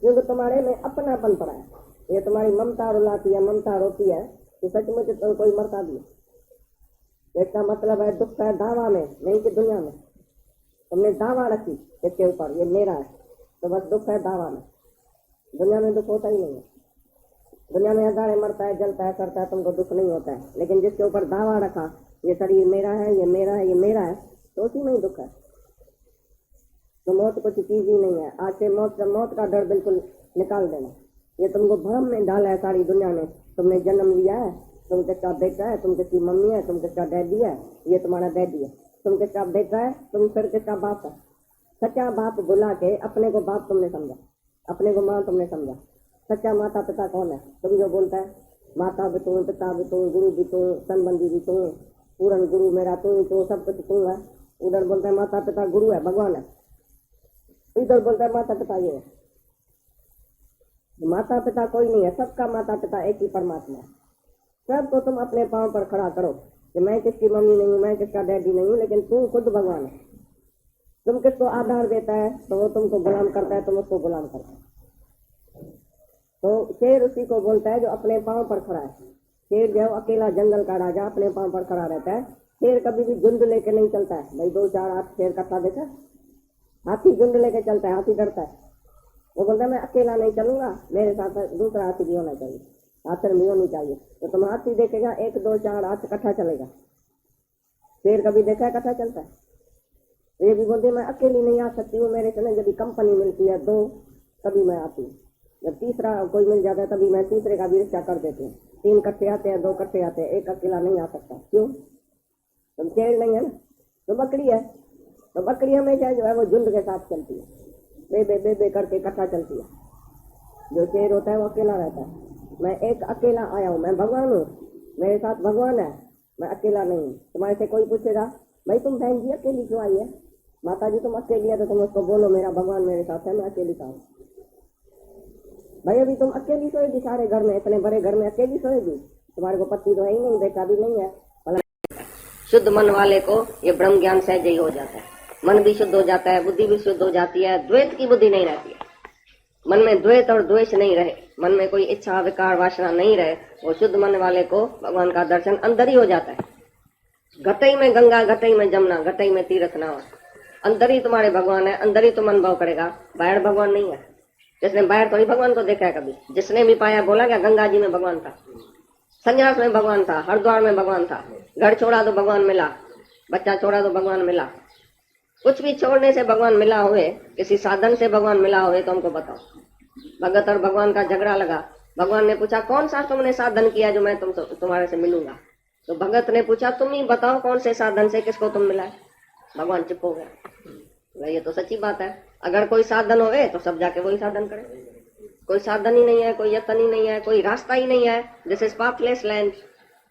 क्योंकि तुम्हारे में अपनापन पड़ा है। ये तुम्हारी ममता रुलाती है, ममता रोती है कि सचमुच तो कोई मरता भी है। इसका मतलब है दुख है दावा में, नहीं कि दुनिया में। तुमने दावा रखी इसके ऊपर, ये मेरा है, तो बस दुख है दावा में। दुनिया में दुख होता ही नहीं है। दुनिया में हजारे मरता है, जलता है, करता है, तुमको दुख नहीं होता है। लेकिन जिसके ऊपर दावा रखा ये शरीर मेरा है, ये मेरा है, ये मेरा है, तो उसी में ही दुख है। तो मौत कुछ चीज ही नहीं है। आज से मौत का डर बिल्कुल निकाल देना। ये तुमको भ्रम में डाला है सारी दुनिया ने। तुमने जन्म लिया है, तुम किसका बेटा है, तुम किसकी मम्मी है, तुम किसका डैडी है, ये तुम्हारा डैडी है। तुम किसका बेटा है, तुम फिर किसका बाप है। सच्चा बाप बुला के अपने को बाप तुमने समझा, अपने को माँ तुमने समझा। सच्चा माता पिता कौन है? तुम जो बोलता है माता भी तू, पिता भी तू, गुरु भी तू, संबंधी भी तू, पूरन गुरु मेरा तू, तो सब कुछ तू है। उधर बोलता है माता पिता गुरु है, भगवान है। इधर बोलता है माता पिता ये है। माता पिता कोई नहीं है, सबका माता पिता एक ही परमात्मा है। सबको तुम अपने पांव पर खड़ा करो कि मैं किसकी मम्मी नहीं हूँ, मैं किसका डैडी नहीं हूँ, लेकिन तू खुद भगवान है। तुम किसको आधार देता है तो वो तुमको गुलाम करता है, तुम उसको गुलाम करता है। तो शेर उसी को बोलता है जो अपने पांव पर खड़ा है। शेर जो अकेला जंगल का राजा अपने पांव पर खड़ा रहता है। शेर कभी भी झुंड लेके नहीं चलता है। भाई 2-4 8 शेर इकट्ठा देखा, हाथी झुंड लेके चलता है, हाथी डरता है। वो बोलता है मैं अकेला नहीं चलूंगा, मेरे साथ दूसरा हाथी भी होना चाहिए, हाथी भी होनी चाहिए। तो तुम हाथी देखेगा 1 2 4 8 इकट्ठा चलेगा। शेर कभी देखा है इकट्ठा चलता है? ये भी बोलते मैं अकेली नहीं आ सकती हूँ, मेरे से जब कंपनी मिलती है 2 तभी मैं आती हूँ। जब तीसरा कोई मिल जाता है तभी मैं तीसरे का भी रिश्ता कर देती हूँ। 3 इकट्ठे आते हैं, 2 इकट्ठे आते हैं, एक अकेला नहीं आ सकता। क्यों? तुम शेर नहीं है ना, तो बकरी है। तो बकरी हमेशा जो है वो झुंड के साथ चलती है, बे बे करके इकट्ठा चलती है। जो शेर होता है वो अकेला रहता है। मैं एक अकेला आया हूँ, मैं भगवान हूँ, मेरे साथ भगवान है, मैं अकेला नहीं हूँ। तुम्हारे से कोई पूछेगा भाई तुम बहन जी अकेली क्यों आई है, माता जी तुम अकेली है, तो तुम उसको बोलो मेरा भगवान मेरे साथ है, मैं अकेली हूँ। भाई अभी तुम अकेली सोएगी सारे घर में, इतने बड़े घर में अकेली सोएगी? तुम्हारे को पति तो है ही नहीं, बेटा भी नहीं है। शुद्ध मन वाले को ये ब्रह्म ज्ञान सहज ही हो जाता है। मन भी शुद्ध हो जाता है, बुद्धि भी शुद्ध हो जाती है, द्वैत की बुद्धि नहीं रहती है। मन में द्वैत और द्वेष नहीं रहे, मन में कोई इच्छा विकार वासना नहीं रहे, वो शुद्ध मन वाले को भगवान का दर्शन अंदर ही हो जाता है। घटई में गंगा, घटई में जमुना, घटई में तीर्थ ना हो। अंदर ही तुम्हारे भगवान है, अंदर ही तुम अनुभव करेगा, बाहर भगवान नहीं है। जिसने बाहर थोड़ी भगवान को देखा है कभी। जिसने भी पाया बोला क्या गंगा जी में भगवान था, संन्यास में भगवान था, हरिद्वार में भगवान था, घर छोड़ा तो भगवान मिला, बच्चा छोड़ा तो भगवान मिला। कुछ भी छोड़ने से भगवान मिला हुए, किसी साधन से भगवान मिला हुए तो हमको बताओ। भगत और भगवान का झगड़ा लगा, भगवान ने पूछा कौन सा तुमने साधन किया जो मैं तुम्हारे से मिलूंगा। तो भगत ने पूछा तुम ही बताओ कौन से साधन से किसको तुम मिला है। भगवान चुप हो गया। ये तो सच्ची बात है, अगर कोई साधन होवे तो सब जाके वही साधन करे। कोई साधन ही नहीं है, कोई यत्न ही नहीं है, कोई रास्ता ही नहीं है। This is pathless land.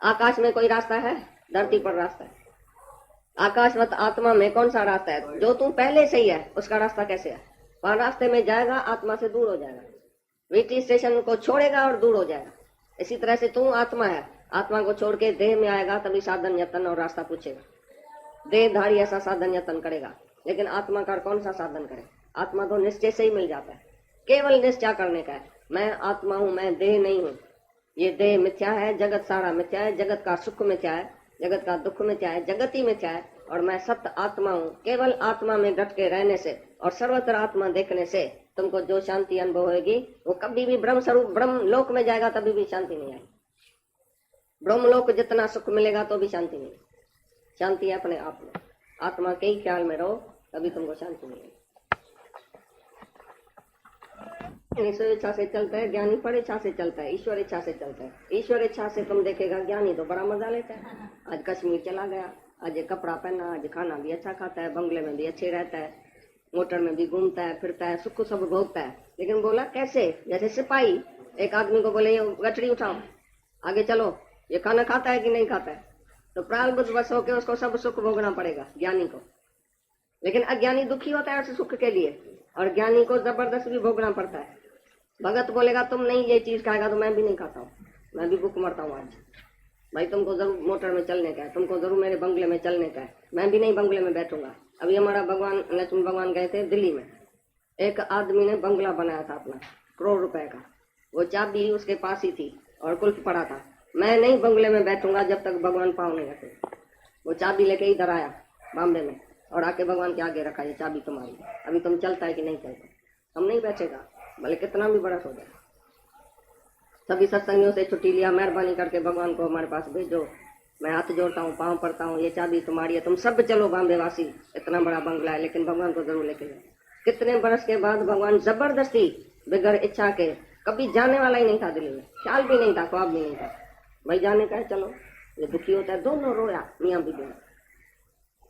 आकाश में कोई रास्ता है? धरती पर रास्ता है। आकाशवत आत्मा में कौन सा रास्ता है? जो तू पहले से ही है उसका रास्ता कैसे है? वहां रास्ते में जाएगा, आत्मा से दूर हो जाएगा, वीटी स्टेशन को छोड़ेगा और दूर हो जाएगा। इसी तरह से तू आत्मा है, आत्मा को छोड़ के देह में आएगा तभी साधन यत्न और रास्ता पूछेगा। देहधारी ऐसा साधन यत्न करेगा, लेकिन आत्मा का कौन सा साधन करे? आत्मा तो निश्चय से ही मिल जाता है, केवल निश्चय करने का है। मैं आत्मा हूँ, मैं देह नहीं हूँ। ये देह मिथ्या है, जगत सारा मिथ्या है, जगत का सुख मिथ्या है, जगत का दुख मिथ्या है, जगत ही मिथ्या है, और मैं सत्य आत्मा हूँ। केवल आत्मा में डट के रहने से और सर्वत्र आत्मा देखने से तुमको जो शांति अनुभव होगी वो कभी भी ब्रह्म स्वरूप ब्रह्म लोक में जाएगा तभी भी शांति नहीं आएगी। ब्रह्म लोक जितना सुख मिलेगा तो भी शांति नहीं। शांति है अपने आप में, आत्मा के ही ख्याल में रहो तभी तुमको शांति मिलेगी। ईश्वर इच्छा से चलता है, ज्ञानी पर इच्छा से चलता है, ईश्वर इच्छा से चलता है। ईश्वर इच्छा से तुम देखेगा, ज्ञानी तो बड़ा मजा लेता है। आज कश्मीर चला गया, आज कपड़ा पहना, आज खाना भी अच्छा खाता है, बंगले में भी अच्छे रहता है, मोटर में भी घूमता है फिरता है, सुख सब भोगता है। लेकिन बोला कैसे? जैसे सिपाही एक आदमी को बोले ये गठरी उठाओ, आगे चलो, ये खाना खाता है कि नहीं खाता है, तो प्रारब्ध वश होकर उसको सब सुख भोगना पड़ेगा ज्ञानी को। लेकिन अज्ञानी दुखी होता है उस सुख के लिए, और ज्ञानी को जबरदस्त भी भोगना पड़ता है। भगत बोलेगा तुम नहीं ये चीज खाएगा तो मैं भी नहीं खाता हूँ, मैं भी भूख मरता हूँ आज। भाई तुमको जरूर मोटर में चलने का है, तुमको जरूर मेरे बंगले में चलने का है, मैं भी नहीं बंगले में बैठूंगा। अभी हमारा भगवान लक्ष्मण भगवान गए थे दिल्ली में, एक आदमी ने बंगला बनाया था अपना, करोड़ रुपए का, वो चाबी उसके पास ही थी और कुल्फ पड़ा था। मैं नहीं बंगले में बैठूंगा जब तक भगवान पाँव नहीं रखे। वो चाबी लेके इधर आया बॉम्बे में और आके भगवान के आगे रखा, ये चाबी तुम्हारी, अभी तुम चलता है कि नहीं चलता। हम नहीं बैठेगा भले कितना भी बरस हो जाए। सभी सत्संगियों से छुट्टी लिया, मेहरबानी करके भगवान को हमारे पास भेजो, मैं हाथ जोड़ता हूँ, पाँव पड़ता हूँ, ये चाबी तुम्हारी है, तुम सब चलो बॉम्बे वासी, इतना बड़ा बंगला है, लेकिन भगवान को जरूर लेके जाओ। कितने बरस के बाद भगवान जबरदस्ती बगैर इच्छा के कभी जाने वाला ही नहीं था दिल्ली में, ख्याल भी नहीं था, ख्वाब भी नहीं था। भाई जाने का है, चलो। ये दुखी होता है, दोनों रोया मियाँ बीबी ने।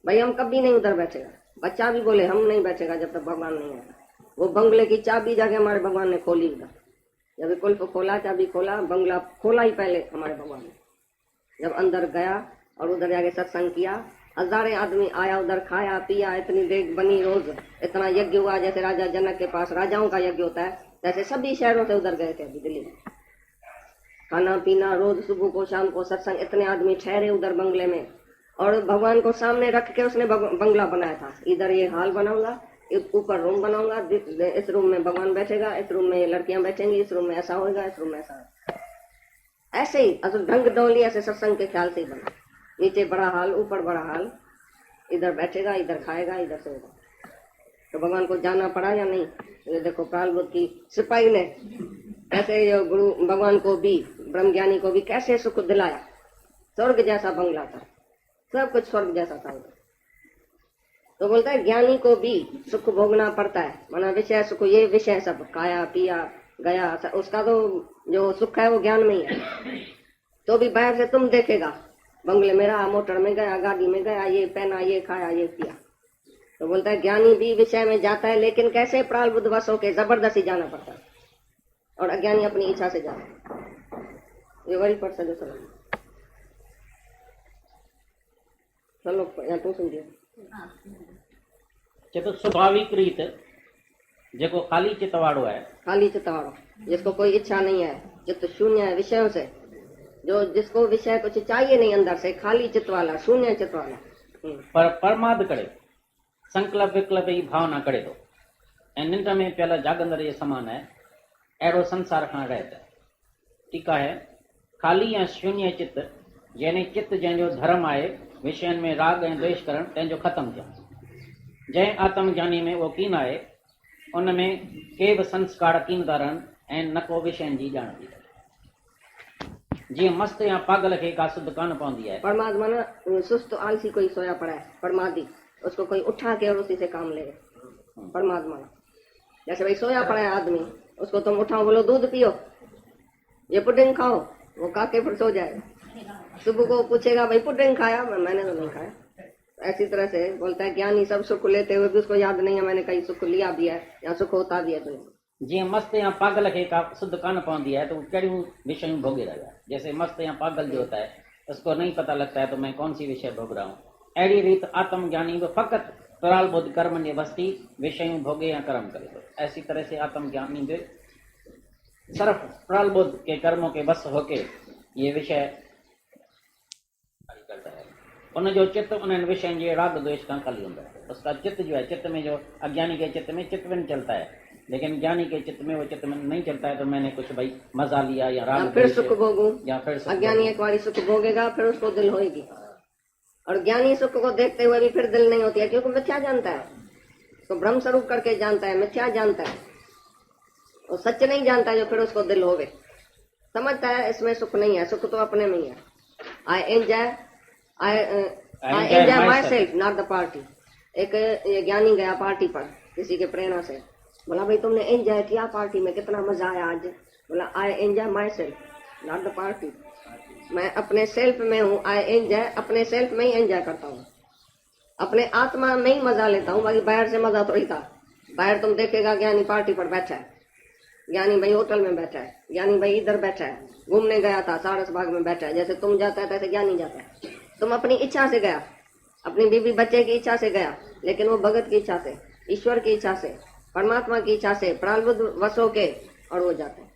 भाई हम कभी नहीं उधर बैठेगा। बच्चा भी बोले हम नहीं बैठेगा जब तक भगवान नहीं आएगा। वो बंगले की चाबी जाके हमारे भगवान ने खोली उधर। जब कुल्फ खोला, चाबी खोला, बंगला खोला ही पहले हमारे भगवान ने। जब अंदर गया और उधर जाके सत्संग किया, हजारे आदमी आया, उधर खाया पिया, इतनी देग बनी, रोज इतना यज्ञ हुआ। जैसे राजा जनक के पास राजाओं का यज्ञ होता है, जैसे सभी शहरों से उधर गए थे अभी दिल्ली में। खाना पीना रोज, सुबह को शाम को सत्संग, इतने आदमी ठहरे उधर बंगले में। और भगवान को सामने रख के उसने बंगला बनाया था। इधर ये हाल बनाऊंगा, ऊपर रूम बनाऊंगा, इस रूम में भगवान बैठेगा, इस रूम में ये लड़कियां बैठेंगी, इस रूम में ऐसा होगा, इस रूम में ऐसा होगा। ऐसे ही ढंग डोली ऐसे सत्संग के ख्याल से ही बना। नीचे बड़ा हाल, ऊपर बड़ा हाल, इधर बैठेगा, इधर खाएगा, इधर सोएगा। तो भगवान को जाना पड़ा या नहीं? ये देखो प्रारब्ध की सिपाही ने कैसे ये गुरु भगवान को भी, ब्रह्मज्ञानी को भी कैसे सुख दिलाया। स्वर्ग जैसा बंगला था, सब कुछ स्वर्ग जैसा था उधर। तो बोलता है ज्ञानी को भी सुख भोगना पड़ता है, माना विषय सुख, ये विषय सब खाया पिया गया, उसका तो जो सुख है वो ज्ञान में ही है। तो भी बाहर से तुम देखेगा, बंगले में रहा, मोटर में गया, गाड़ी में गया, ये पहना, ये खाया, ये पिया। तो बोलता है ज्ञानी भी विषय में जाता है, लेकिन कैसे? प्रारब्ध वश होके जबरदस्ती जाना पड़ता है। और अज्ञानी अपनी इच्छा से जाता है। ये वही पर सजो चलो यहाँ तू सुनिए। चलो स्वाभाविक रीत जेको खाली चित वाड़ो है, खाली चित वाला, जिसको कोई इच्छा नहीं है, चित्त शून्य है विषयों से, जो जिसको विषय कुछ चाहिए नहीं अंदर से, खाली चित्त वाला, शून्य चित्त वाला। पर परमाद करे, संकल्प विकल्प जी भावना करे तो ऐं निंड में पियल जागंदड़ जे समान है, अहिड़ो संसार खां रहित। टीका है, खाली या शून्य चित्त जंहिं चित्त जंहिंजो धर्म आहे, विषयनि में राग ऐं द्वेष करण तंहिंजो ख़तमु थियणु। जंहिं आत्मज्ञानी में उहो कीन आहे, उन में के बि संस्कार कीनदा रहनि ऐं न को विषयनि जी ॼाण थी रहे। जीअं मस्त या पागल खे का सुध कान पवंदी है। परमात्मा ना सुस्त आलसी कोई सोया पड़ा है, परमादी उसको कोई उठा के और उसी से काम ले। परमात्मा जैसे भाई सोया पड़ा है आदमी, उसको तुम उठाओ, बोलो दूध पियो, ये पुडिंग खाओ, वो काके पर सो जाएगा। सुबह को पूछेगा भाई पुडिंग खाया? मैंने तो नहीं खाया। ऐसी तरह से बोलता है ज्ञानी सब सुख लेते हुए भी उसको याद नहीं है मैंने कहीं सुख लिया भी है या सुख होता भी है। तो जीअं मस्त या पागल खे का शुद्ध कान पवंदी है तो वो कड़ियों विषयों भोगे रहेगा। जैसे मस्त या पागल जो होता है उसको नहीं पता लगता है तो मैं कौन सी विषय भोग रहा हूँ। अड़ी रीत आत्मज्ञानी भी फकत तराल बोध कर्म ने बस्ती विषयों भोगे या कर्म करे तो ऐसी तरह से आत्मज्ञानी भी सिर्फ तराल बोध के कर्मों के बस होके ये विषय करता है। उन जो चित्त उन विषय के राग द्वेष का खाली होता है। उसका चित्त जो है, चित्त में जो अज्ञानी के चित्त में चित्तवन चलता है, लेकिन ज्ञानी के चित्त में वो चित्तवन नहीं चलता है। तो मैंने कुछ भाई मजा लिया या राग फिर सुख भोगू, या फिर अज्ञानी एक बारी सुख भोगेगा फिर उसको दिल होगी, और ज्ञानी सुख को देखते हुए भी फिर दिल नहीं होती है, क्योंकि मिथ्या जानता है, तो ब्रह्म स्वरूप करके जानता है, मिथ्या जानता है, वो सच नहीं जानता जो फिर उसको दिल होवे। समझता है इसमें सुख नहीं है, सुख तो अपने में ही है। I enjoy myself, not the party। एक ये ज्ञानी गया पार्टी पर किसी के प्रेरणा से, बोला भाई तुमने एंजॉय किया पार्टी में, कितना मजा आया आज? बोला I enjoy myself, not the party। मैं अपने सेल्फ में हूँ, I enjoy, अपने सेल्फ में ही एंजॉय करता हूँ, अपने आत्मा में ही मजा लेता हूँ, बाकी बाहर से मजा थोड़ी था। बाहर तुम देखेगा ज्ञानी पार्टी पर बैठा है, ज्ञानी भाई होटल में बैठा है, ज्ञानी भाई इधर बैठा है, घूमने गया था सारस बाग में बैठा है। जैसे तुम जाता है तैसे ज्ञानी जाता है। तुम अपनी इच्छा से गया, अपनी बीवी बच्चे की इच्छा से गया, लेकिन वो भगत की इच्छा से, ईश्वर की इच्छा से, परमात्मा की इच्छा से, प्रारब्ध वश होके और वो जाता है।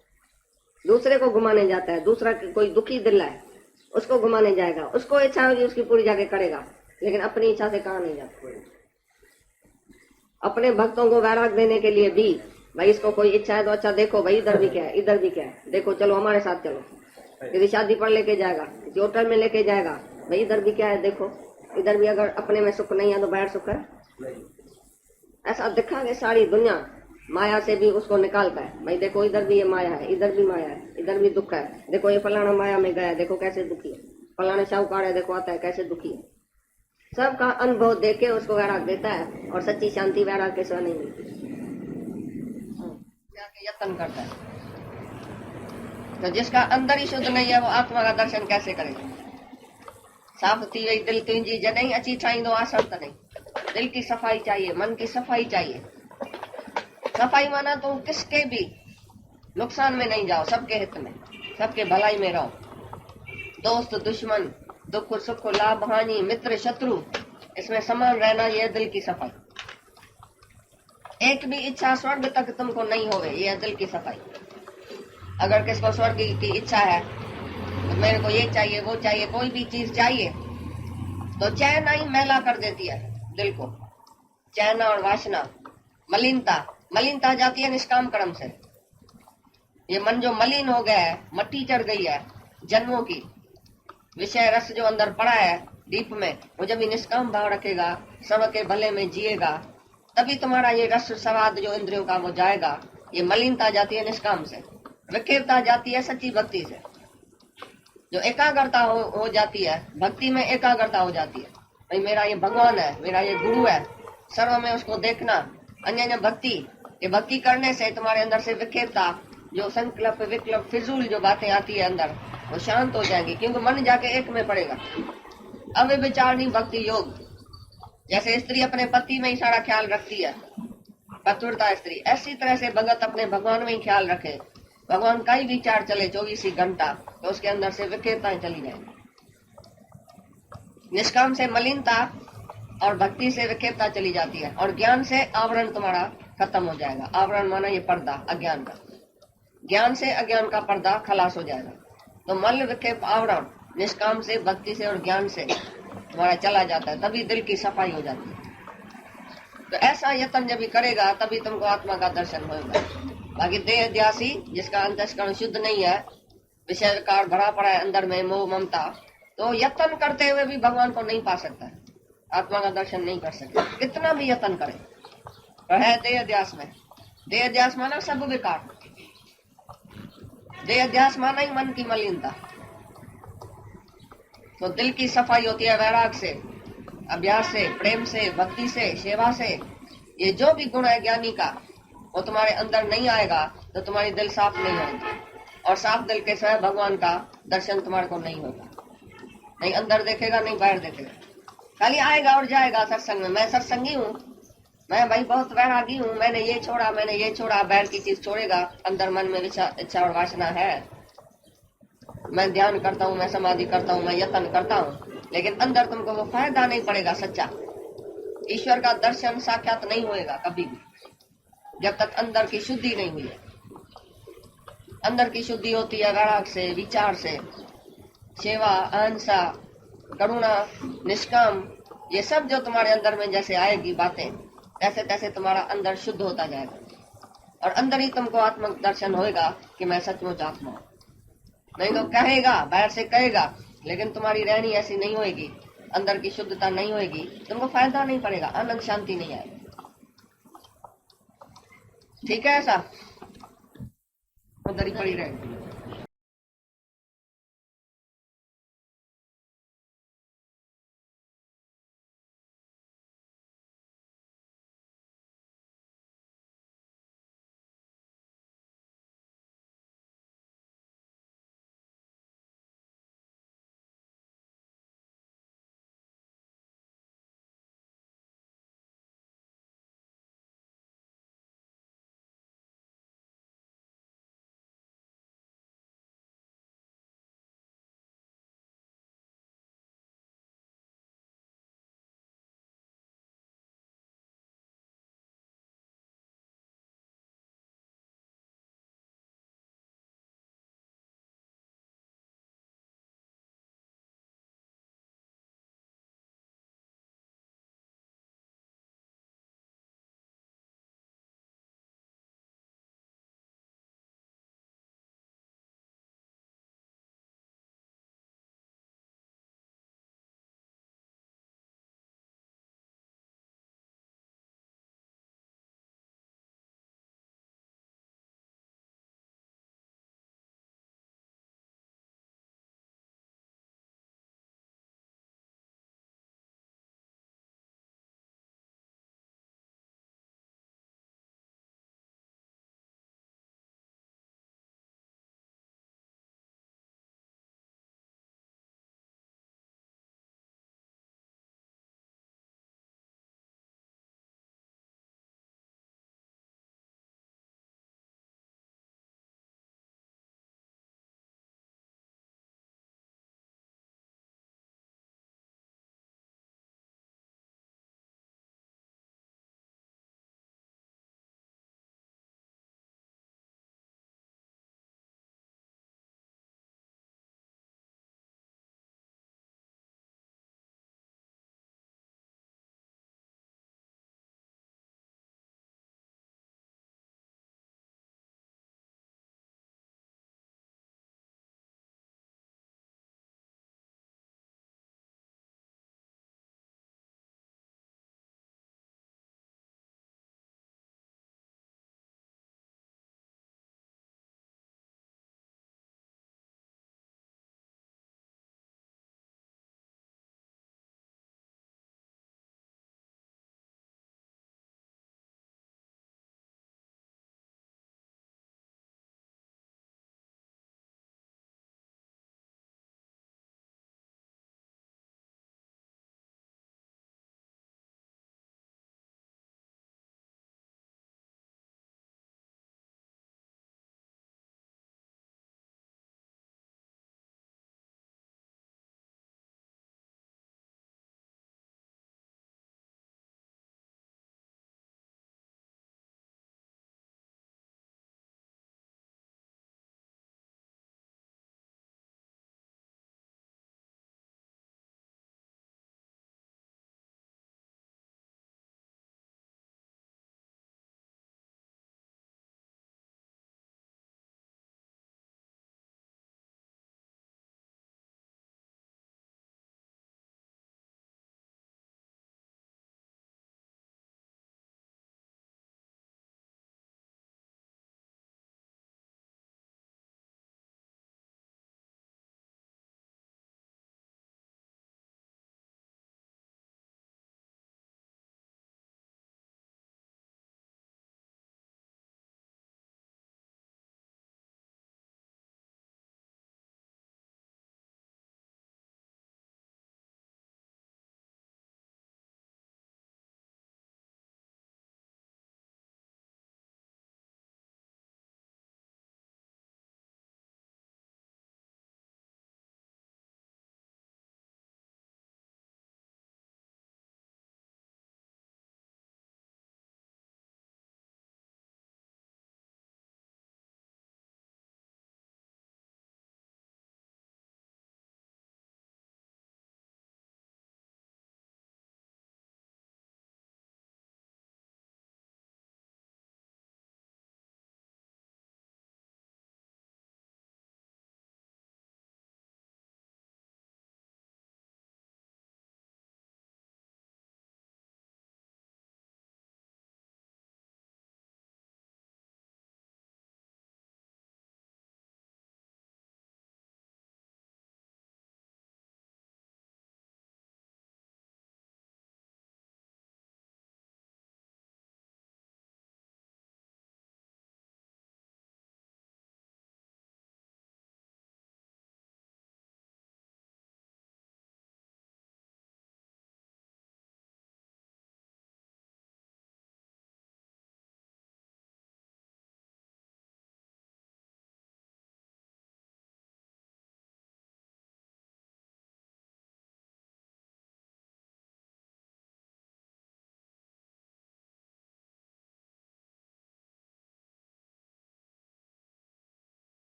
दूसरे को घुमाने जाता है, दूसरा कोई दुखी दिल है उसको घुमाने जाएगा, उसको इच्छा होगी उसकी पूरी जाके करेगा, लेकिन अपनी इच्छा से कहाँ नहीं जाता। अपने भक्तों को वैराग देने के लिए भी भाई इसको कोई इच्छा है तो अच्छा देखो भाई इधर भी क्या है, इधर भी क्या है, देखो चलो हमारे साथ चलो। किसी शादी पर लेके जाएगा, किसी होटल में लेके जाएगा, भाई इधर भी क्या है देखो, इधर भी अगर अपने में सुख नहीं है तो बाहर सुख है। ऐसा दिखा के सारी दुनिया माया से भी उसको निकालता है, भाई देखो इधर भी ये माया है, इधर भी माया है, इधर भी दुख है, देखो ये फलाना माया में गया देखो कैसे दुखी है, फलाने शाहूकार है देखो आता है कैसे दुखी है। सबका अनुभव देख के उसको वैराग देता है, और सच्ची शांति वैराग के सिवा नहीं मिलती। यत्न करता है तो जिसका अंदर ही शुद्ध नहीं है वो आत्मा का दर्शन कैसे करेगा? साफ थी वही दिल तुंहिंजी जॾहिं अची ठाहींदो आसन तॾहिं। दिल की सफाई चाहिए, मन की सफाई चाहिए। सफाई माना तुम किसके भी नुकसान में नहीं जाओ, सबके हित में, सबके भलाई में रहो। दोस्त दुश्मन, दुख सुख, लाभ हानि, मित्र शत्रु, इसमें समान रहना, ये दिल की सफाई। एक भी इच्छा स्वर्ग तक तुमको नहीं होवे, ये है दिल की सफाई। अगर किसको स्वर्ग की इच्छा है तो मेरे को ये चाहिए वो चाहिए, कोई भी चीज चाहिए तो चैन ही मैला कर देती है दिल को। चैन और वासना, मलिनता जाती है निष्काम कर्म से। ये मन जो मलिन हो गया है, मट्टी चढ़ गई है जन्मों की, विषय रस जो अंदर पड़ा है दीप में, वो जब भी निष्काम भाव रखेगा, सबके भले में जिएगा, तभी तुम्हारा ये रस स्वाद जो इंद्रियों का वो जाएगा। ये मलिनता जाती है निष्काम से, विखेरता जाती है सच्ची भक्ति से। जो एकाग्रता हो जाती है भक्ति में, एकाग्रता हो जाती है भाई मेरा ये भगवान है, मेरा ये गुरु है, सर्व में उसको देखना। अन्य भक्ति, ये भक्ति करने से तुम्हारे अंदर से विखेरता, जो संकल्प विकल्प फिजूल जो बातें आती है अंदर, वो शांत हो जाएंगी, क्योंकि मन जाके एक में पड़ेगा। अव्यभिचारिणी भक्ति योग, जैसे स्त्री अपने पति में ही सारा ख्याल रखती है, पतिव्रता स्त्री, ऐसी तरह से भगत अपने भगवान में ही ख्याल रखे। भगवान का ही विचार चले 24 घंटा, तो उसके अंदर से विखेरताएं चली जाएंगी। निष्काम से मलिनता और भक्ति से विखेरता चली जाती है, और ज्ञान से आवरण तुम्हारा खत्म हो जाएगा। आवरण माना ये पर्दा अज्ञान का, ज्ञान से अज्ञान का पर्दा खलास हो जाएगा। तो मल विखेप आवरण निष्काम से, भक्ति से और ज्ञान से तुम्हारा चला जाता है, तभी दिल की सफाई हो जाती है। तो ऐसा यत्न जब भी करेगा तभी तुमको आत्मा का दर्शन होगा। बाकी देह ध्यासी, जिसका अंतस्करण शुद्ध नहीं है, विषय कार भरा पड़ा है अंदर में, मोह ममता, तो यत्न करते हुए भी भगवान को नहीं पा सकता है, आत्मा का दर्शन नहीं कर सकता, कितना भी यत्न करे। तो है देह ध्यास में, देह ध्यास माना सब विकार, देह ध्यास माना ही मन की मलिनता। तो दिल की सफाई होती है वैराग से, अभ्यास से, प्रेम से, भक्ति से, सेवा से। ये जो भी गुण है ज्ञानी का, वो तुम्हारे अंदर नहीं आएगा तो तुम्हारी दिल साफ नहीं होगी, और साफ दिल के सिवाय भगवान का दर्शन तुम्हारे को नहीं होगा। नहीं अंदर देखेगा, नहीं बाहर देखेगा, खाली आएगा और जाएगा सत्संग में। मैं सत्संगी हूँ, मैं भाई बहुत वैरागी हूँ, मैंने ये छोड़ा, मैंने ये छोड़ा, बाहर की चीज छोड़ेगा। अंदर मन में इच्छा और वासना है, मैं ध्यान करता हूँ, मैं समाधि करता हूँ, मैं यत्न करता हूँ, लेकिन अंदर तुमको वो फायदा नहीं पड़ेगा। सच्चा ईश्वर का दर्शन साक्षात नहीं होएगा कभी भी, जब तक अंदर की शुद्धि नहीं हुई है। अंदर की शुद्धि होती है वैराग से, विचार से, सेवा, अहिंसा, करुणा, निष्काम, ये सब जो तुम्हारे अंदर में जैसे आएगी बातें, तैसे तैसे तुम्हारा अंदर शुद्ध होता जाएगा, और अंदर ही तुमको आत्म दर्शन होएगा कि मैं सचमुच आत्मा हूँ। नहीं तो कहेगा, बाहर से कहेगा, लेकिन तुम्हारी रहनी ऐसी नहीं होएगी, अंदर की शुद्धता नहीं होएगी, तुमको फायदा नहीं पड़ेगा, आनंद शांति नहीं आएगी। ठीक है, ऐसा उधर ही पड़ी रहेगी।